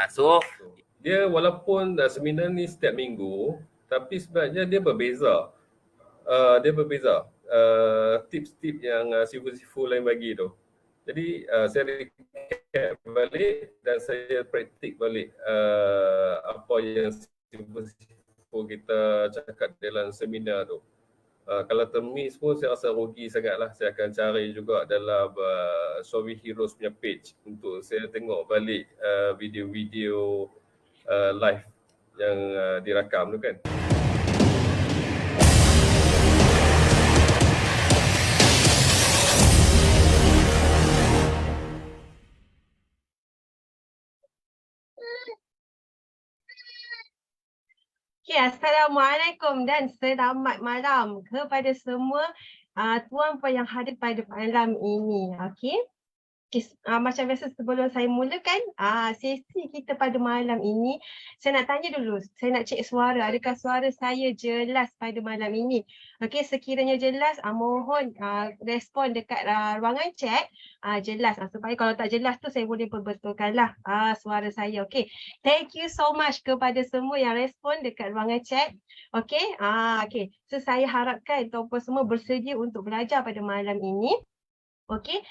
So dia walaupun seminar ni setiap minggu, tapi sebenarnya dia berbeza. Tips-tips yang sifu-sifu lain bagi tu. Jadi saya recap balik dan saya praktik balik apa yang sifu-sifu kita cakap dalam seminar tu. Kalau termiss pun saya rasa rugi sangatlah. Saya akan cari juga dalam Sovi Heroes punya page untuk saya tengok balik video-video live yang dirakam tu kan. Okay, Assalamualaikum dan selamat malam kepada semua tuan-puan yang hadir pada malam ini. Okay. Macam biasa sebelum saya mulakan sesi kita pada malam ini, saya nak tanya dulu, saya nak cek suara, adakah suara saya jelas pada malam ini? Okey, sekiranya jelas, mohon respon dekat ruangan chat jelas, supaya kalau tak jelas tu saya boleh perbetulkanlah suara saya. Okey, thank you so much kepada semua yang respon dekat ruangan chat. Okey, okey, so saya harapkan tuan-puan semua bersedia untuk belajar pada malam ini. Okey.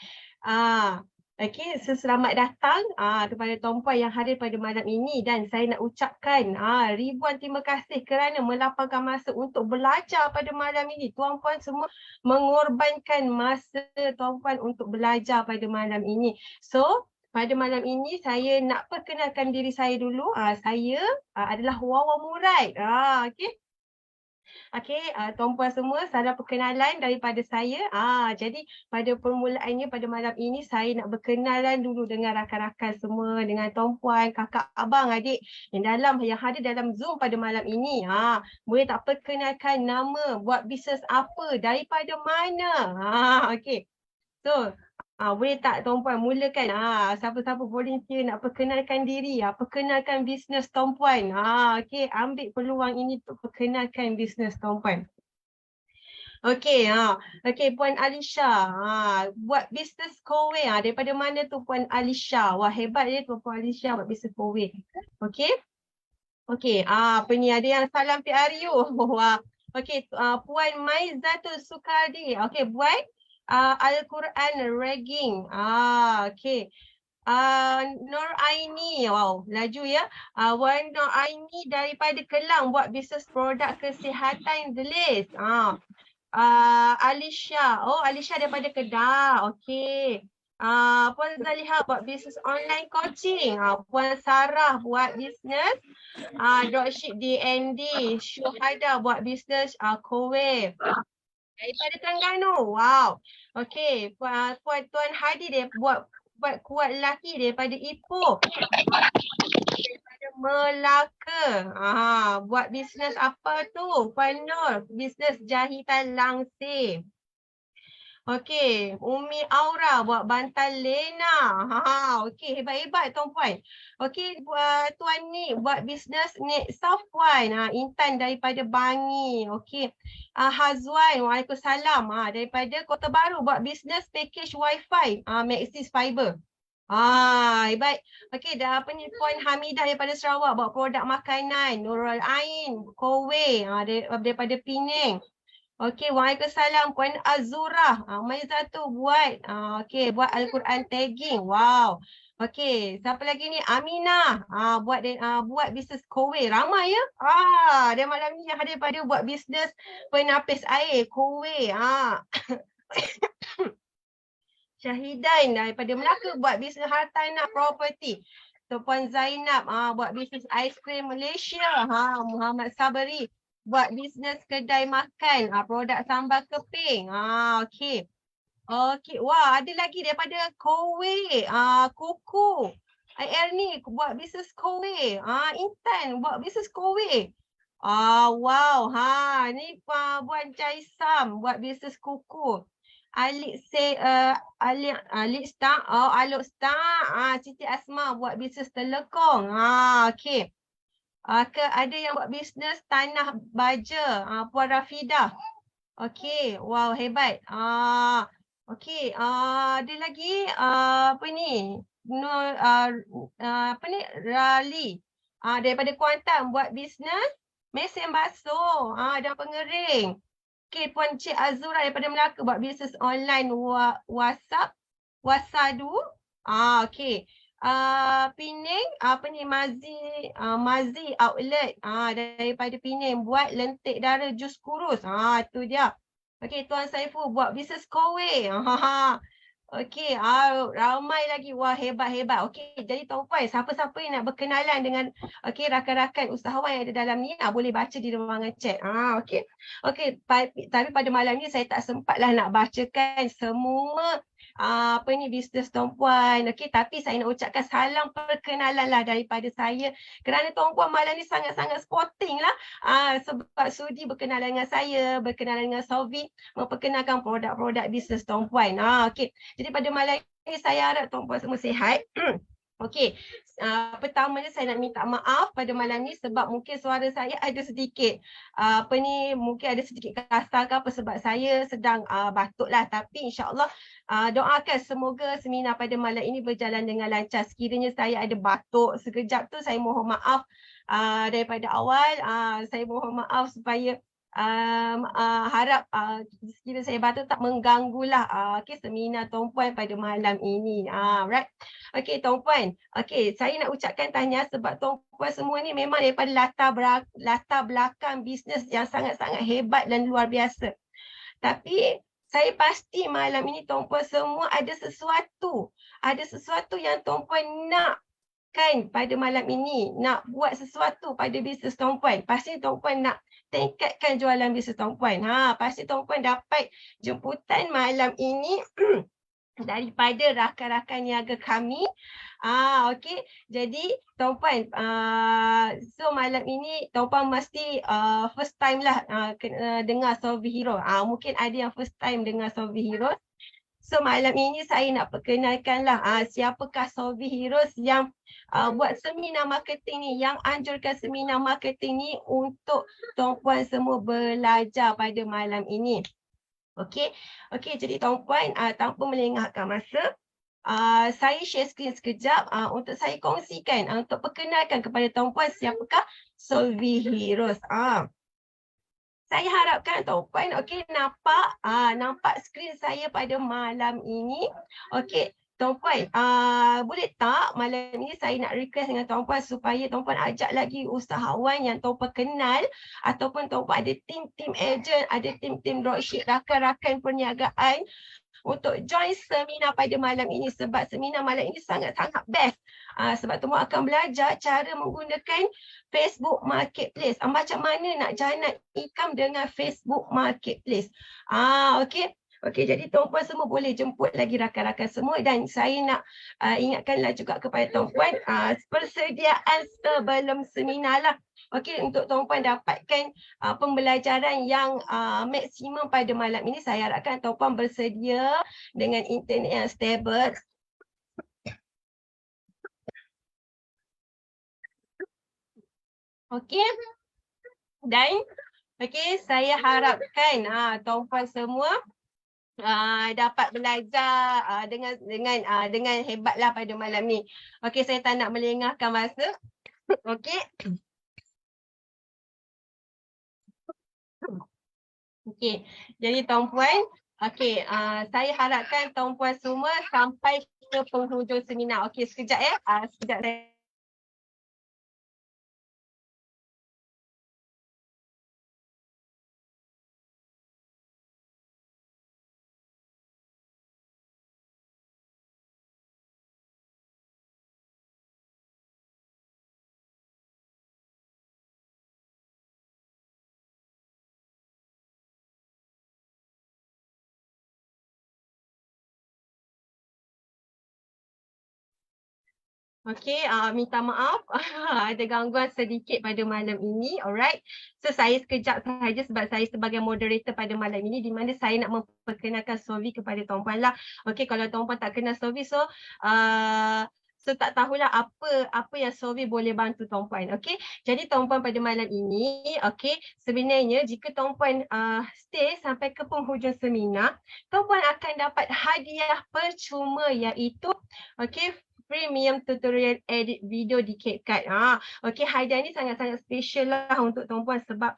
Okey, selamat datang kepada tuan-puan yang hadir pada malam ini, dan saya nak ucapkan ribuan terima kasih kerana melapangkan masa untuk belajar pada malam ini. Tuan-puan semua mengorbankan masa tuan-puan untuk belajar pada malam ini. So, pada malam ini saya nak perkenalkan diri saya dulu. Saya adalah Wawa Murad. Okey. Okey, tuan-puan semua, salam perkenalan daripada saya. Jadi pada permulaannya pada malam ini saya nak berkenalan dulu dengan rakan-rakan semua, dengan tuan-puan, kakak, abang, adik yang hadir dalam Zoom pada malam ini. Boleh tak perkenalkan nama, buat bisnes apa, daripada mana? Okey. So, boleh tak tuan-puan mulakan? Siapa-siapa volunteer nak perkenalkan diri, perkenalkan bisnes tuan-puan. Okey, ambil peluang ini untuk perkenalkan bisnes tuan-puan. Okey, okey, Puan Alisha. Buat bisnes kowe. Daripada mana tu Puan Alisha? Wah, hebat dia tu Puan Alisha buat bisnes kowe. Okey. Okey, apa ni, ada yang salam PRU. Wah. Okey, Puan Maizatul Sukardi. Okey, buat Al-Quran Ragging. Okey. Nur Aini, wow, laju ya. Wan Nur Aini daripada Kelang buat bisnes produk kesihatan gelis. Alisha, Alisha daripada Kedah. Okey. Puan Zaliha buat bisnes online coaching. Puan Sarah buat bisnes dropship DND. Syuhada buat bisnes kowe. Daripada Terengganu. Wow. Okey, Tuan Hadi dia buat kuat lelaki daripada Ipoh. Daripada Melaka. Buat bisnes apa tu? Puan Nur, bisnes jahitan langsir. Okey, Umi Aura buat bantal Lena. Okey, hebat-hebat tuan-puan. Okey, Tuan ni buat bisnes Net South Puan. Intan daripada Bangi. Okey. Hazwan, waalaikumsalam. Daripada Kota Baru buat bisnes package wifi. Maxis Fiber. Hebat. Okey, dah apa ni, Puan Hamidah daripada Sarawak buat produk makanan. Nurul Ain, Kowe daripada Penang. Okey, waalaikumsalam Puan Azura. Maizatu buat buat Al-Quran tagging. Wow. Okey, siapa lagi ni? Aminah. Buat bisnes kowe. Ramai ya? Dia malam ni yang hadir pada buat bisnes penapis air kowe. Syahidan daripada Melaka buat bisnes hartanah property. So, Puan Zainab buat bisnes aiskrim Malaysia. Muhammad Sabari buat bisnes kedai makan, produk sambal keping. Okey. Okey. Wah, ada lagi daripada Kowe, Kuku. Erni buat bisnes Kowe. Intan buat bisnes Kowe. Wow. Ni Puan Jaisam buat bisnes Kuku. Alok Star, Siti Asma buat bisnes Telekong. Okey. Ada yang buat bisnes tanah baja, Puan Rafidah. Okey, wow, hebat. Okey, ada lagi apa ni? Rali daripada Kuantan buat bisnes mesin basuh dan pengering. Okey, Puan Cik Azura daripada Melaka buat bisnes online WhatsApp, Wasadu. Okey. Pening Mazi Outlet daripada Pening buat lentik darah jus kurus. Tu dia. Okey, Tuan Saiful buat bisnes kowe. Okey, ramai lagi. Wah, hebat-hebat. Okey, jadi tuan-puan, siapa-siapa yang nak berkenalan dengan rakan-rakan usahawan yang ada dalam ni, boleh baca di ruangan chat. Okey. Okey, tapi pada malam ni saya tak sempatlah nak bacakan semua bisnes tuan-puan. Okey, tapi saya nak ucapkan salam perkenalan lah daripada saya kerana tuan-puan malam ni sangat-sangat sporting lah sebab sudi berkenalan dengan saya, berkenalan dengan Sovi, memperkenalkan produk-produk bisnes tuan-puan. Okey. Jadi pada malam ini saya harap tuan-puan semua sihat. Okey, pertamanya saya nak minta maaf pada malam ni sebab mungkin suara saya ada sedikit mungkin ada sedikit kasar ke apa sebab saya sedang batuk lah. Tapi insyaAllah doakan semoga seminar pada malam ini berjalan dengan lancar. Sekiranya saya ada batuk sekejap tu, saya mohon maaf daripada awal. Saya mohon maaf supaya harap sekiranya saya batuk tak mengganggulah seminar tuan-puan pada malam ini. Right. Okey tuan-puan. Okey, saya nak ucapkan tahniah sebab tuan-puan semua ni memang daripada latar belakang bisnes yang sangat-sangat hebat dan luar biasa. Tapi saya pasti malam ini tuan-puan semua ada sesuatu yang tuan-puan nak kan pada malam ini, nak buat sesuatu pada bisnes tuan-puan. Pasti tuan-puan nak tingkatkan jualan bisnes tuan-puan. Pasti tuan-puan dapat jemputan malam ini daripada rakan-rakan niaga kami. Okey. Jadi tuan-puan, so malam ini tuan-puan mesti first time lah dengar Solvi Hero. Mungkin ada yang first time dengar Solvi Hero. So malam ini saya nak perkenalkanlah siapakah Solvi Heroes yang buat seminar marketing ni, yang anjurkan seminar marketing ni untuk tuan-puan semua belajar pada malam ini. Okey, jadi tuan-puan tanpa melengahkan masa, saya share screen sekejap untuk saya kongsikan, untuk perkenalkan kepada tuan-puan siapakah Solvi Heroes. Saya harapkan tuan-puan nampak skrin saya pada malam ini. Okey, tuan-puan, boleh tak malam ini saya nak request dengan tuan-puan supaya tuan-puan ajak lagi usahawan yang tuan-puan kenal ataupun tuan-puan ada tim-tim agent, ada tim-tim dropship, rakan-rakan perniagaan untuk join seminar pada malam ini sebab seminar malam ini sangat-sangat best. Sebab tuan akan belajar cara menggunakan Facebook Marketplace. Macam mana nak generate income dengan Facebook Marketplace. Okey, jadi tuan-puan semua boleh jemput lagi rakan-rakan semua dan saya nak ingatkanlah juga kepada tuan-puan persediaan sebelum seminar lah. Okey, untuk tuan-puan dapatkan pembelajaran yang maksimum pada malam ini, saya harapkan tuan-puan bersedia dengan internet yang stable. Okey. Dan saya harapkan tuan-puan semua dapat belajar dengan hebatlah pada malam ni. Okey, saya tak nak melengahkan masa. Okey. Okey, jadi tuan-puan, saya harapkan tuan-puan semua sampai ke penghujung seminar. Okey, sekejap ya. Sekejap saya. Okey, minta maaf ada gangguan sedikit pada malam ini. Alright. So saya sekejap sahaja sebab saya sebagai moderator pada malam ini di mana saya nak memperkenalkan Solvi kepada tuan-puan lah. Okey, kalau tuan-puan tak kenal Solvi, so tak tahulah apa yang Solvi boleh bantu tuan-puan. Okey. Jadi tuan-puan pada malam ini, sebenarnya jika tuan-puan stay sampai ke penghujung seminar, tuan-puan akan dapat hadiah percuma iaitu premium tutorial edit video di CapCut. Okey, hadiah ni sangat-sangat special lah untuk tuan-puan sebab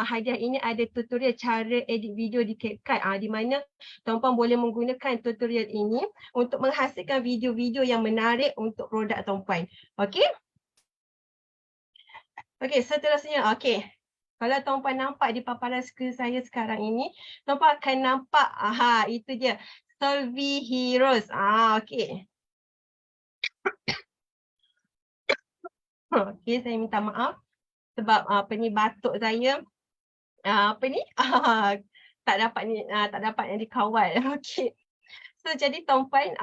hadiah ini ada tutorial cara edit video di CapCut di mana tuan-puan boleh menggunakan tutorial ini untuk menghasilkan video-video yang menarik untuk produk tuan-puan. Okey? Okey, seterusnya. Okey. Kalau tuan-puan nampak di paparan skrin saya sekarang ini, tuan-puan akan nampak, itu dia. Solvy Heroes. Okey. Okey, saya minta maaf sebab batuk saya tak dapat yang dikawal. Okey. So jadi tuan-puan,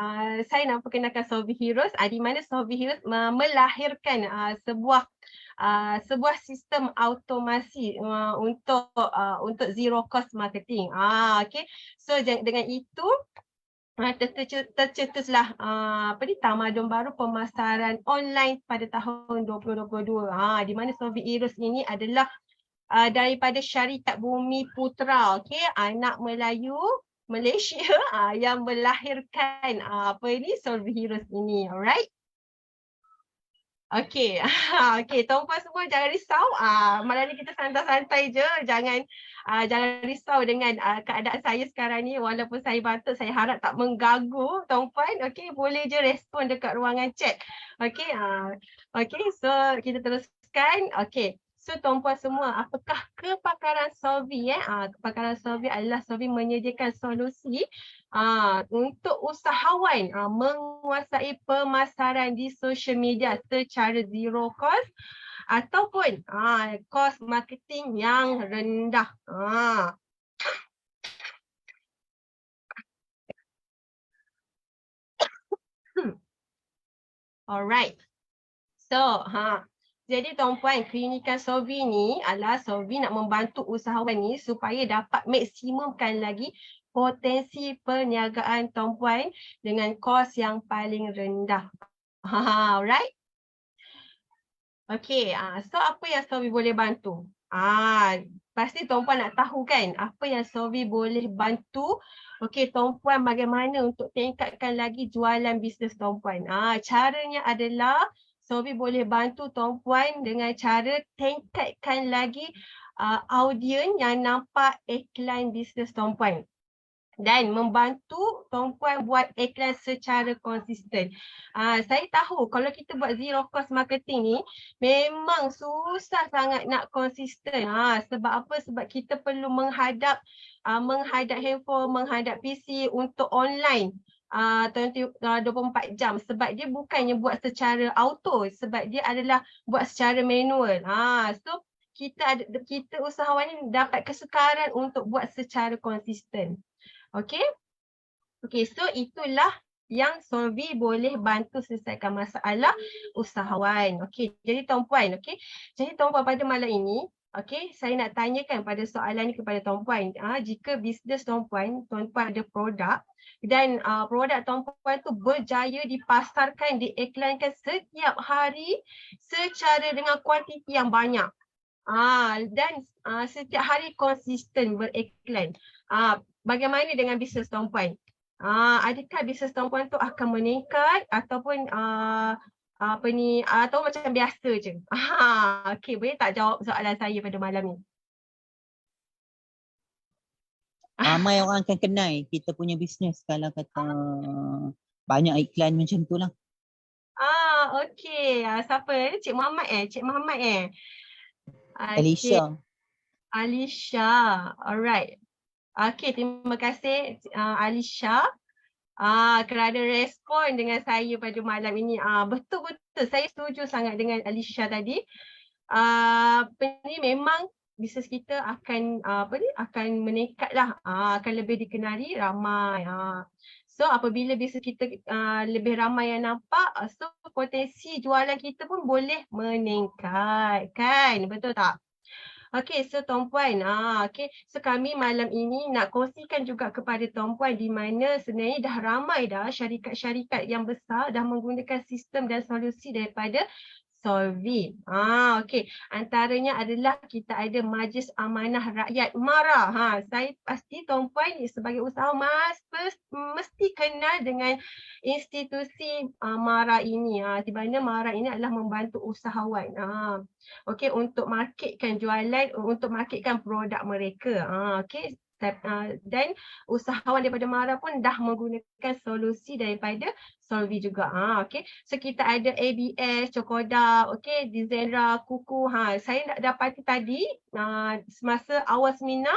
saya nak perkenalkan Solvy Heroes di mana Solvy Heroes melahirkan sebuah sistem automasi untuk zero cost marketing. Okey. So dengan itu tercetuslah tamadun baru pemasaran online pada tahun 2022. Di mana Solvy Heroes ini adalah daripada Syarikat Bumi Putra, okey, anak Melayu Malaysia yang melahirkan Solvy Heroes ini. Alright. Okey. Okey, tuan-puan semua jangan risau. Malam ni kita santai-santai je. Jangan risau dengan keadaan saya sekarang ni. Walaupun saya batuk, saya harap tak mengganggu tuan-puan. Okey, boleh je respon dekat ruangan chat. Okey. Okey, so kita teruskan. Okey. So tuan-puan semua, apakah kepakaran Solvy? Kepakaran Solvy adalah Solvy menyediakan solusi untuk usahawan menguasai pemasaran di social media secara zero cost ataupun cost marketing yang rendah. Alright. So, jadi tuan-puan, klinikan Solvy ni adalah Solvy nak membantu usahawan ni supaya dapat maksimumkan lagi potensi perniagaan tuan-puan dengan kos yang paling rendah. Alright? Okay, so apa yang Solvy boleh bantu? Pasti tuan-puan nak tahu kan apa yang Solvy boleh bantu. Okay, tuan-puan bagaimana untuk tingkatkan lagi jualan bisnes tuan-puan. Caranya adalah Solvy boleh bantu tuan-puan dengan cara tingkatkan lagi audiens yang nampak iklan bisnes tuan-puan. Dan membantu tuan-puan buat iklan secara konsisten. Saya tahu kalau kita buat zero cost marketing ni memang susah sangat nak konsisten. Sebab apa? Sebab kita perlu menghadap handphone, menghadap PC untuk online 24 jam sebab dia bukannya buat secara auto, sebab dia adalah buat secara manual. So kita usahawan ni dapat kesukaran untuk buat secara konsisten. Okey. Okey, so itulah yang Solvy boleh bantu selesaikan masalah usahawan. Okey, jadi tuan-puan, okey. Jadi tuan-puan pada malam ini, okey, saya nak tanyakan pada soalan ni kepada tuan-puan. Jika bisnes tuan-puan ada produk dan produk tuan-puan tu berjaya dipasarkan, diiklankan setiap hari secara dengan kuantiti yang banyak. Dan setiap hari konsisten beriklan. Bagaimana dengan bisnes tuan-puan? Adakah bisnes tuan-puan tu akan meningkat ataupun atau macam biasa je? Okey, boleh tak jawab soalan saya pada malam ni? Ramai orang akan kenal kita punya bisnes kalau kata banyak iklan macam tu lah. Okey. Siapa? Cik Muhammad Cik Muhammad Alicia. Alicia. Alright. Okey, terima kasih Alicia kerana respon dengan saya pada malam ini. Betul-betul saya setuju sangat dengan Alicia tadi. Ini memang bisnes kita akan meningkatlah, akan lebih dikenali ramai. So apabila bisnes kita lebih ramai yang nampak, so potensi jualan kita pun boleh meningkat, kan? Betul tak? Okey, so tuan-puan, okey. So kami malam ini nak kongsikan juga kepada tuan-puan di mana sebenarnya dah ramai dah syarikat-syarikat yang besar dah menggunakan sistem dan solusi daripada Solvi. Okey. Antaranya adalah kita ada Majlis Amanah Rakyat MARA. Saya pasti tuan-puan sebagai usahawan mesti kenal dengan institusi MARA ini. Di mana MARA ini adalah membantu usahawan. Okey, untuk marketkan jualan, untuk marketkan produk mereka. Okey. Dan usahawan daripada MARA pun dah menggunakan solusi daripada Solvi juga. Okey. So kita ada ABS, Cokoda, okey, Dizendra, Kuku. Saya nak dapati tadi semasa awal seminar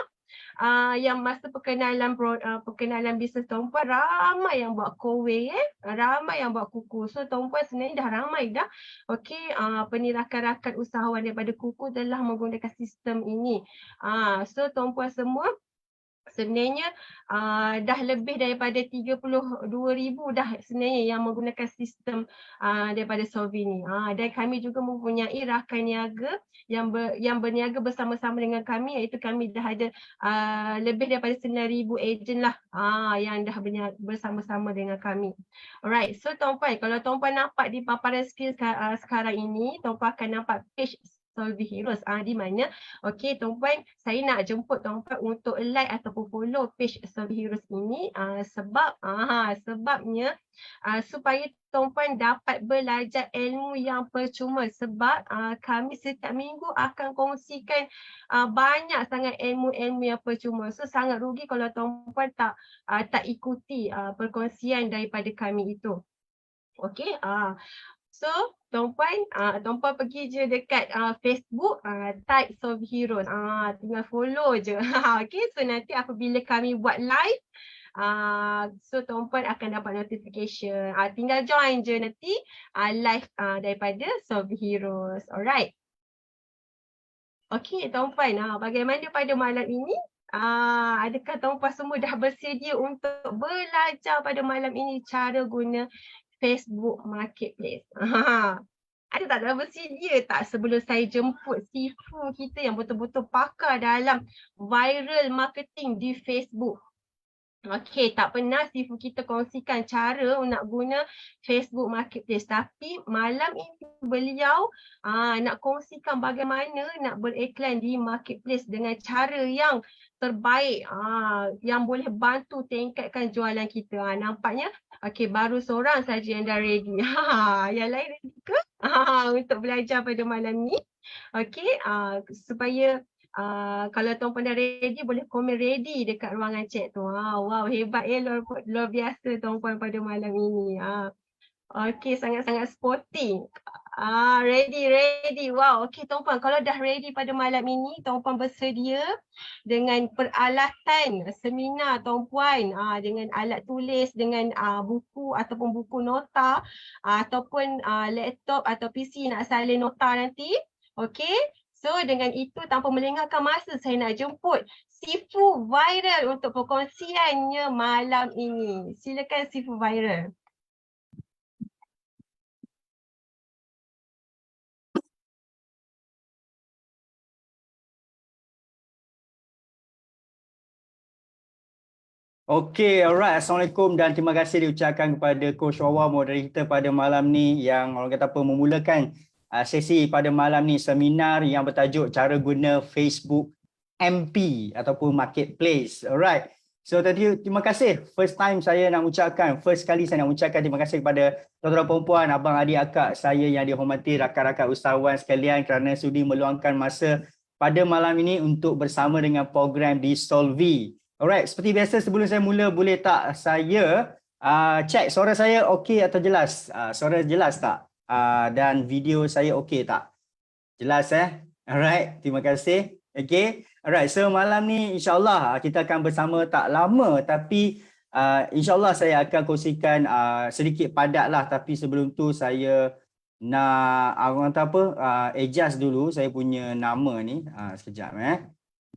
yang masa perkenalan bisnes tuan-puan ramai yang buat kowe ramai yang buat kuku. So tuan-puan sebenarnya dah ramai dah. Okey, apa ni rakan-rakan usahawan daripada kuku telah menggunakan sistem ini. So tuan-puan semua sebenarnya dah lebih daripada 32,000 dah sebenarnya yang menggunakan sistem daripada Solvi ni. Dan kami juga mempunyai rakan niaga yang berniaga bersama-sama dengan kami, iaitu kami dah ada lebih daripada 9,000 ejen lah yang dah berniaga bersama-sama dengan kami. Alright, so tuan-puan, kalau tuan-puan nampak di paparan skill sekarang ini, tuan-puan akan nampak page Solvi Heroes di mana okey tuan-puan, saya nak jemput tuan-puan untuk like ataupun follow page Solvi Heroes ini sebabnya supaya tuan-puan dapat belajar ilmu yang percuma, sebab kami setiap minggu akan kongsikan banyak sangat ilmu-ilmu yang percuma. So sangat rugi kalau tuan-puan tak ikuti perkongsian daripada kami itu. Okey, so tuan-puan pergi je dekat Facebook, type Solvi Heroes, tinggal follow je. Okey, so nanti apabila kami buat live, so tuan-puan akan dapat notification. Tinggal join je nanti live daripada Solvi Heroes. Alright. Okey tuan-puan, bagaimana pada malam ini? Adakah tuan-puan semua dah bersedia untuk belajar pada malam ini cara guna Facebook Marketplace? Ada tak dah bersedia tak sebelum saya jemput Sifu kita yang betul-betul pakar dalam viral marketing di Facebook? Okey, tak pernah Sifu kita kongsikan cara nak guna Facebook Marketplace, tapi malam ini beliau nak kongsikan bagaimana nak beriklan di Marketplace dengan cara yang terbaik, yang boleh bantu tingkatkan jualan kita. Nampaknya okey, baru seorang saja yang dah ready. Yang lain ready ke? Untuk belajar pada malam ni. Okey, supaya kalau tuan-puan dah ready, boleh komen ready dekat ruangan chat tu. Wow, hebat ya, luar biasa tuan-puan pada malam ini. Okey, sangat-sangat sporting. Ready. Wow, okey tuan-puan, kalau dah ready pada malam ini, tuan-puan bersedia dengan peralatan seminar tuan-puan, dengan alat tulis, dengan buku ataupun buku nota, ataupun laptop atau PC nak salin nota nanti. Okey. So dengan itu tanpa melengahkan masa, saya nak jemput Sifu Viral untuk perkongsiannya malam ini. Silakan Sifu Viral. Okey, alright. Assalamualaikum dan terima kasih diucapkan kepada Coach Wawa, moderator pada malam ni yang orang kata apa memulakan sesi pada malam ni, seminar yang bertajuk cara guna Facebook MP ataupun Marketplace. Alright. So terima kasih. First kali saya nak ucapkan terima kasih kepada tuan-tuan perempuan, abang, adik, akak saya yang dihormati, rakan-rakan usahawan sekalian kerana sudi meluangkan masa pada malam ini untuk bersama dengan program di Solvi. Alright, seperti biasa sebelum saya mula, boleh tak saya check suara saya okey atau jelas? Suara jelas tak? Dan video saya okey tak? Jelas Alright, terima kasih. Okay, alright, so malam ni insyaAllah kita akan bersama tak lama, tapi insyaAllah saya akan kongsikan sedikit padat lah. Tapi sebelum tu saya nak orang kata apa, adjust dulu saya punya nama ni. Sekejap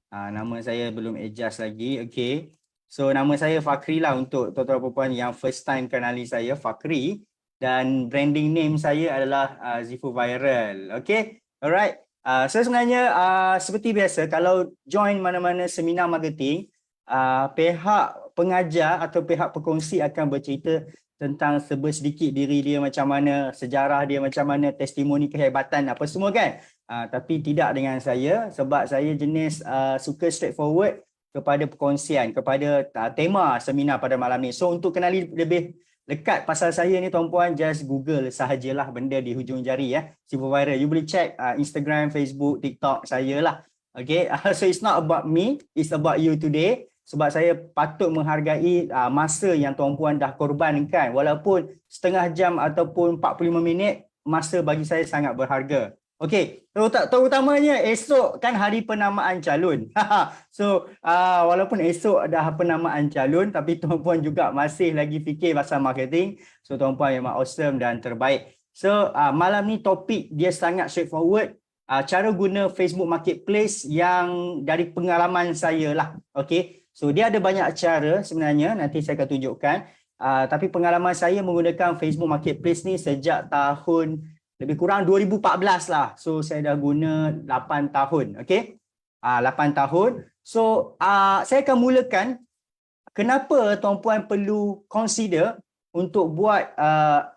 nama saya belum adjust lagi. Okay, so nama saya Fakri lah untuk tuan-tuan perempuan yang first time kenali saya, Fakri. Dan branding name saya adalah Sifu Viral. Okay, alright. So sebenarnya seperti biasa kalau join mana-mana seminar marketing, pihak pengajar atau pihak pekongsi akan bercerita tentang sedikit diri dia macam mana, sejarah dia macam mana, testimoni kehebatan apa semua kan. Tapi tidak dengan saya sebab saya jenis suka straightforward kepada perkongsian, kepada tema seminar pada malam ni. So untuk kenali lebih dekat pasal saya ni tuan-puan, just Google sahajalah benda di hujung jari ya. Sifu Viral. You boleh check Instagram, Facebook, TikTok saya lah. Okay, so it's not about me, it's about you today. Sebab saya patut menghargai masa yang tuan-puan dah korbankan. Walaupun setengah jam ataupun 45 minit, masa bagi saya sangat berharga. Okey, terutamanya esok kan hari penamaan calon. So walaupun esok dah penamaan calon, tapi tuan-puan juga masih lagi fikir pasal marketing. So tuan-puan memang awesome dan terbaik. So malam ni topik dia sangat straightforward. Cara guna Facebook Marketplace yang dari pengalaman saya lah. Okey. So dia ada banyak cara sebenarnya, nanti saya akan tunjukkan. Tapi pengalaman saya menggunakan Facebook Marketplace ni sejak tahun lebih kurang 2014 lah. So saya dah guna 8 tahun. Okay? 8 tahun. So saya akan mulakan kenapa tuan-puan perlu consider untuk buat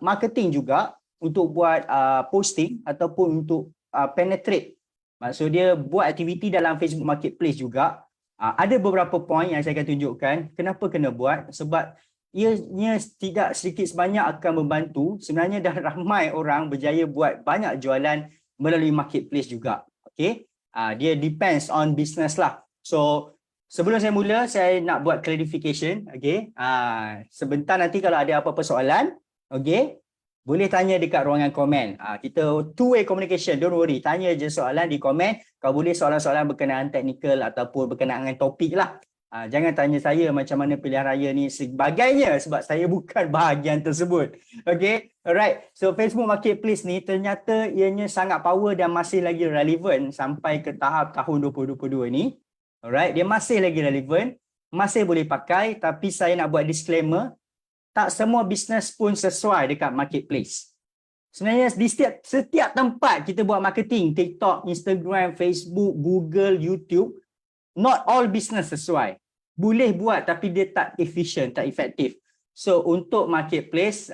marketing juga, untuk buat posting ataupun untuk penetrate. Maksud dia buat aktiviti dalam Facebook Marketplace juga. Ada beberapa poin yang saya akan tunjukkan kenapa kena buat, sebab ianya tidak sedikit sebanyak akan membantu. Sebenarnya dah ramai orang berjaya buat banyak jualan melalui marketplace juga. Okay? Dia depends on business lah. So sebelum saya mula, saya nak buat clarification. Okay? Sebentar nanti kalau ada apa-apa soalan, okay, boleh tanya dekat ruangan komen. Kita two-way communication, don't worry. Tanya je soalan di komen. Kalau boleh soalan-soalan berkenaan teknikal ataupun berkenaan dengan topik lah. Jangan tanya saya macam mana pilihan raya ni sebagainya sebab saya bukan bahagian tersebut. Okay, alright. So Facebook Marketplace ni ternyata ianya sangat power dan masih lagi relevan sampai ke tahap tahun 2022 ni. Alright, dia masih lagi relevan, masih boleh pakai, tapi saya nak buat disclaimer, tak semua bisnes pun sesuai dekat marketplace. Sebenarnya di setiap tempat kita buat marketing, TikTok, Instagram, Facebook, Google, YouTube, not all business sesuai. Boleh buat tapi dia tak efficient, tak efektif. So untuk marketplace,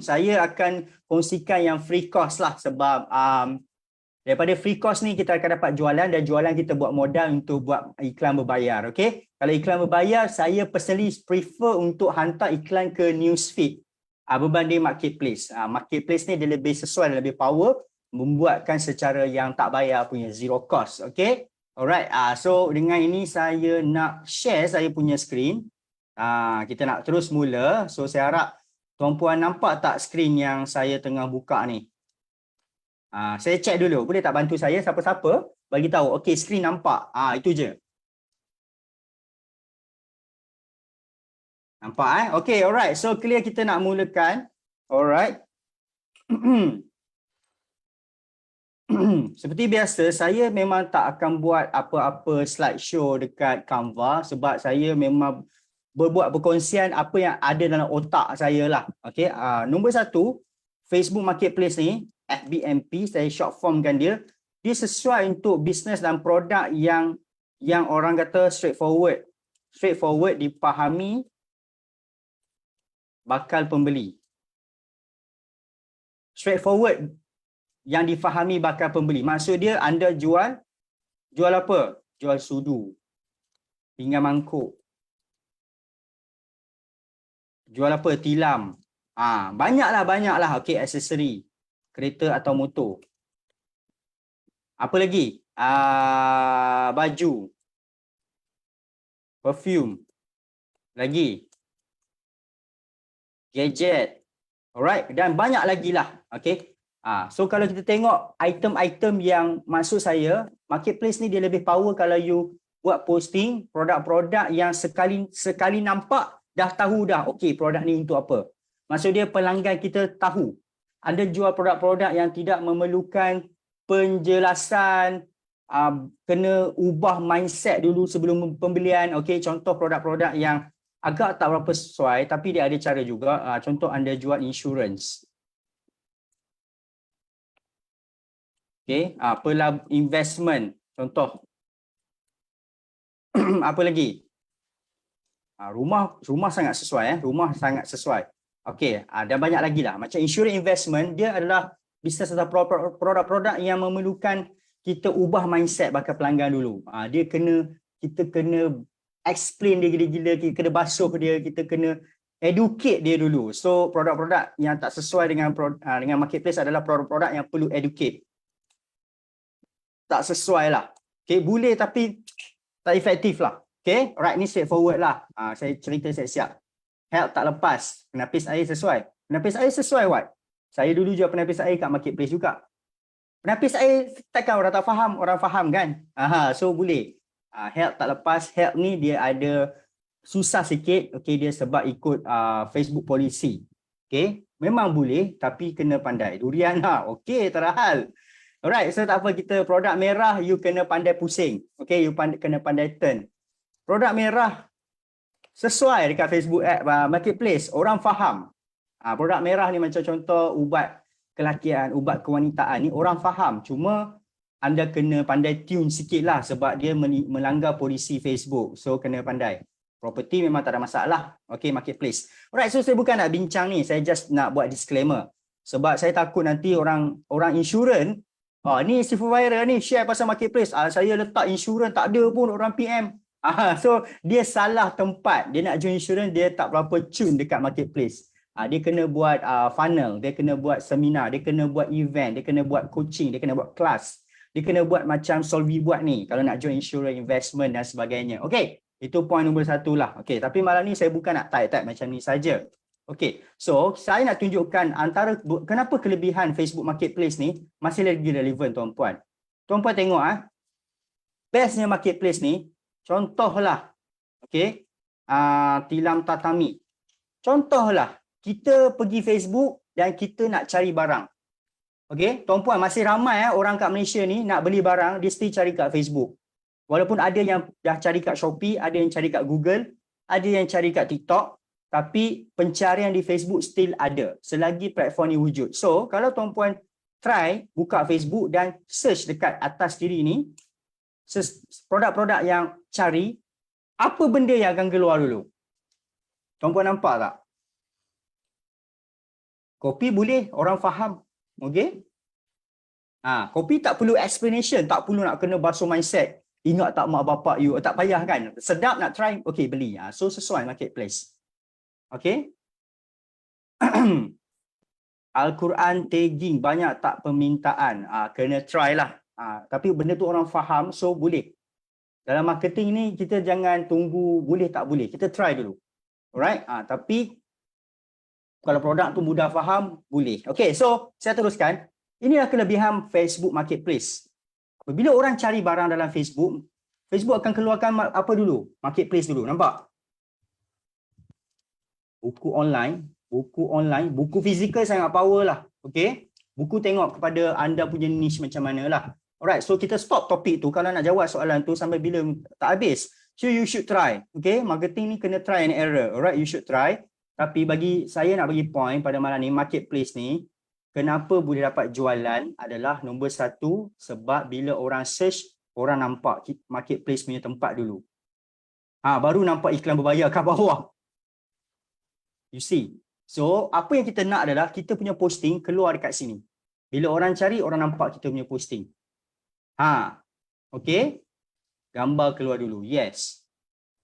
saya akan kongsikan yang free course lah sebab daripada free course ni kita akan dapat jualan dan jualan kita buat modal untuk buat iklan berbayar. Okay? Kalau iklan berbayar, saya personally prefer untuk hantar iklan ke newsfeed berbanding marketplace. Marketplace ni dia lebih sesuai dan lebih power membuatkan secara yang tak bayar punya zero cost. Okay? Alright. So dengan ini saya nak share saya punya screen. Kita nak terus mula. So saya harap tuan-puan nampak tak screen yang saya tengah buka ni? Saya check dulu. Boleh tak bantu saya siapa-siapa bagi tahu. Okey, screen nampak. Itu je. Nampak Okey, alright. So clear, kita nak mulakan. Alright. Seperti biasa, saya memang tak akan buat apa-apa slideshow dekat Canva sebab saya memang berbuat perkongsian apa yang ada dalam otak saya lah. Okey, nombor satu, Facebook Marketplace ni, FBMP, saya short formkan dia. Dia sesuai untuk bisnes dan produk yang orang kata straightforward. Straightforward, dipahami bakal pembeli. Straightforward yang difahami bakal pembeli. Maksud dia anda jual apa? Jual sudu, pinggan mangkuk. Jual apa? Tilam. Banyaklah. Okey, aksesori, kereta atau motor. Apa lagi? Baju, perfume, lagi gadget. Alright, dan banyak lagi lah. Okey. So kalau kita tengok item-item yang maksud saya, marketplace ni dia lebih power kalau you buat posting produk-produk yang sekali nampak dah tahu dah, okey, produk ni untuk apa. Maksud dia pelanggan kita tahu. Anda jual produk-produk yang tidak memerlukan penjelasan, kena ubah mindset dulu sebelum pembelian. Okey, contoh produk-produk yang agak tak berapa sesuai tapi dia ada cara juga. Contoh anda jual insurance. Okey, investment contoh. Apa lagi? Rumah sangat sesuai, rumah sangat sesuai. Okey, dan banyak lagi lah. Macam insurance investment, dia adalah bisnes atau produk-produk yang memerlukan kita ubah mindset bakal pelanggan dulu. Kita kena explain dia gila-gila, kita kena basuh dia, kita kena educate dia dulu. So produk-produk yang tak sesuai dengan marketplace adalah produk-produk yang perlu educate. Tak sesuai lah. Okay, boleh tapi tak efektif lah. Okay, alright, ni straightforward lah. Saya cerita siap-siap. Help tak lepas, penapis air sesuai. Penapis air sesuai what? Saya dulu jual penapis air kat marketplace juga. Penapis air takkan orang tak faham, orang faham kan? So boleh. Help tak lepas, help ni dia ada susah sikit, okay, dia sebab ikut Facebook policy. Okay, memang boleh tapi kena pandai. Durian lah, okay, tak ada hal. Alright, so tak apa, kita produk merah, you kena pandai pusing. Okay, you kena pandai turn. Produk merah sesuai dekat Facebook marketplace, orang faham. Produk merah ni macam contoh ubat kelakian, ubat kewanitaan ni orang faham. Cuma anda kena pandai tune sikit lah sebab dia melanggar polisi Facebook. So kena pandai. Property memang tak ada masalah. Okay, marketplace. Alright, so saya bukan nak bincang ni. Saya just nak buat disclaimer. Sebab saya takut nanti orang insurans, ni si viral ni share pasal marketplace. Saya letak insurans tak ada pun orang PM. So dia salah tempat. Dia nak join insurans, dia tak berapa tune dekat marketplace. Dia kena buat funnel, dia kena buat seminar, dia kena buat event, dia kena buat coaching, dia kena buat kelas. Dia kena buat macam Solvi buat ni kalau nak join insurance, investment dan sebagainya. Okay, itu poin nombor 1 lah. Okay, tapi malam ni saya bukan nak type macam ni saja. Okay, so saya nak tunjukkan antara kenapa kelebihan Facebook Marketplace ni masih lagi relevan tuan-puan. Tuan-puan tengok bestnya marketplace ni, contohlah, okay, tilam tatami. Contohlah, kita pergi Facebook dan kita nak cari barang. Okey, tuan-puan, masih ramai orang kat Malaysia ni nak beli barang, dia mesti cari kat Facebook. Walaupun ada yang dah cari kat Shopee, ada yang cari kat Google, ada yang cari kat TikTok, tapi pencarian di Facebook still ada selagi platform ni wujud. So, kalau tuan-puan try buka Facebook dan search dekat atas kiri ni, produk-produk yang cari, apa benda yang akan keluar dulu? Tuan-puan nampak tak? Kopi boleh, orang faham. Okey? Kopi tak perlu explanation, tak perlu nak kena basuh mindset. Ingat tak mak bapak you, tak payah kan? Sedap nak try, okey beli. So sesuai marketplace. Okey? Al-Quran tagging banyak tak permintaan. Kena try lah. Tapi benda tu orang faham, so boleh. Dalam marketing ni kita jangan tunggu boleh tak boleh. Kita try dulu. Alright? Tapi kalau produk tu mudah faham, boleh. Okay, so saya teruskan. Inilah kelebihan Facebook Marketplace. Bila orang cari barang dalam Facebook, Facebook akan keluarkan apa dulu? Marketplace dulu, nampak? Buku online, buku fizikal sangat power lah. Okay? Buku tengok kepada anda punya niche macam mana lah. Alright, so kita stop topik tu. Kalau nak jawab soalan tu sampai bila tak habis. So you should try. Okay, marketing ni kena try and error. Alright, you should try. Tapi bagi saya nak bagi point pada malam ni, marketplace ni, kenapa boleh dapat jualan adalah nombor 1 sebab bila orang search, orang nampak marketplace punya tempat dulu. Baru nampak iklan berbayar kat bawah. You see. So, apa yang kita nak adalah kita punya posting keluar dekat sini. Bila orang cari, orang nampak kita punya posting. Okay. Gambar keluar dulu. Yes.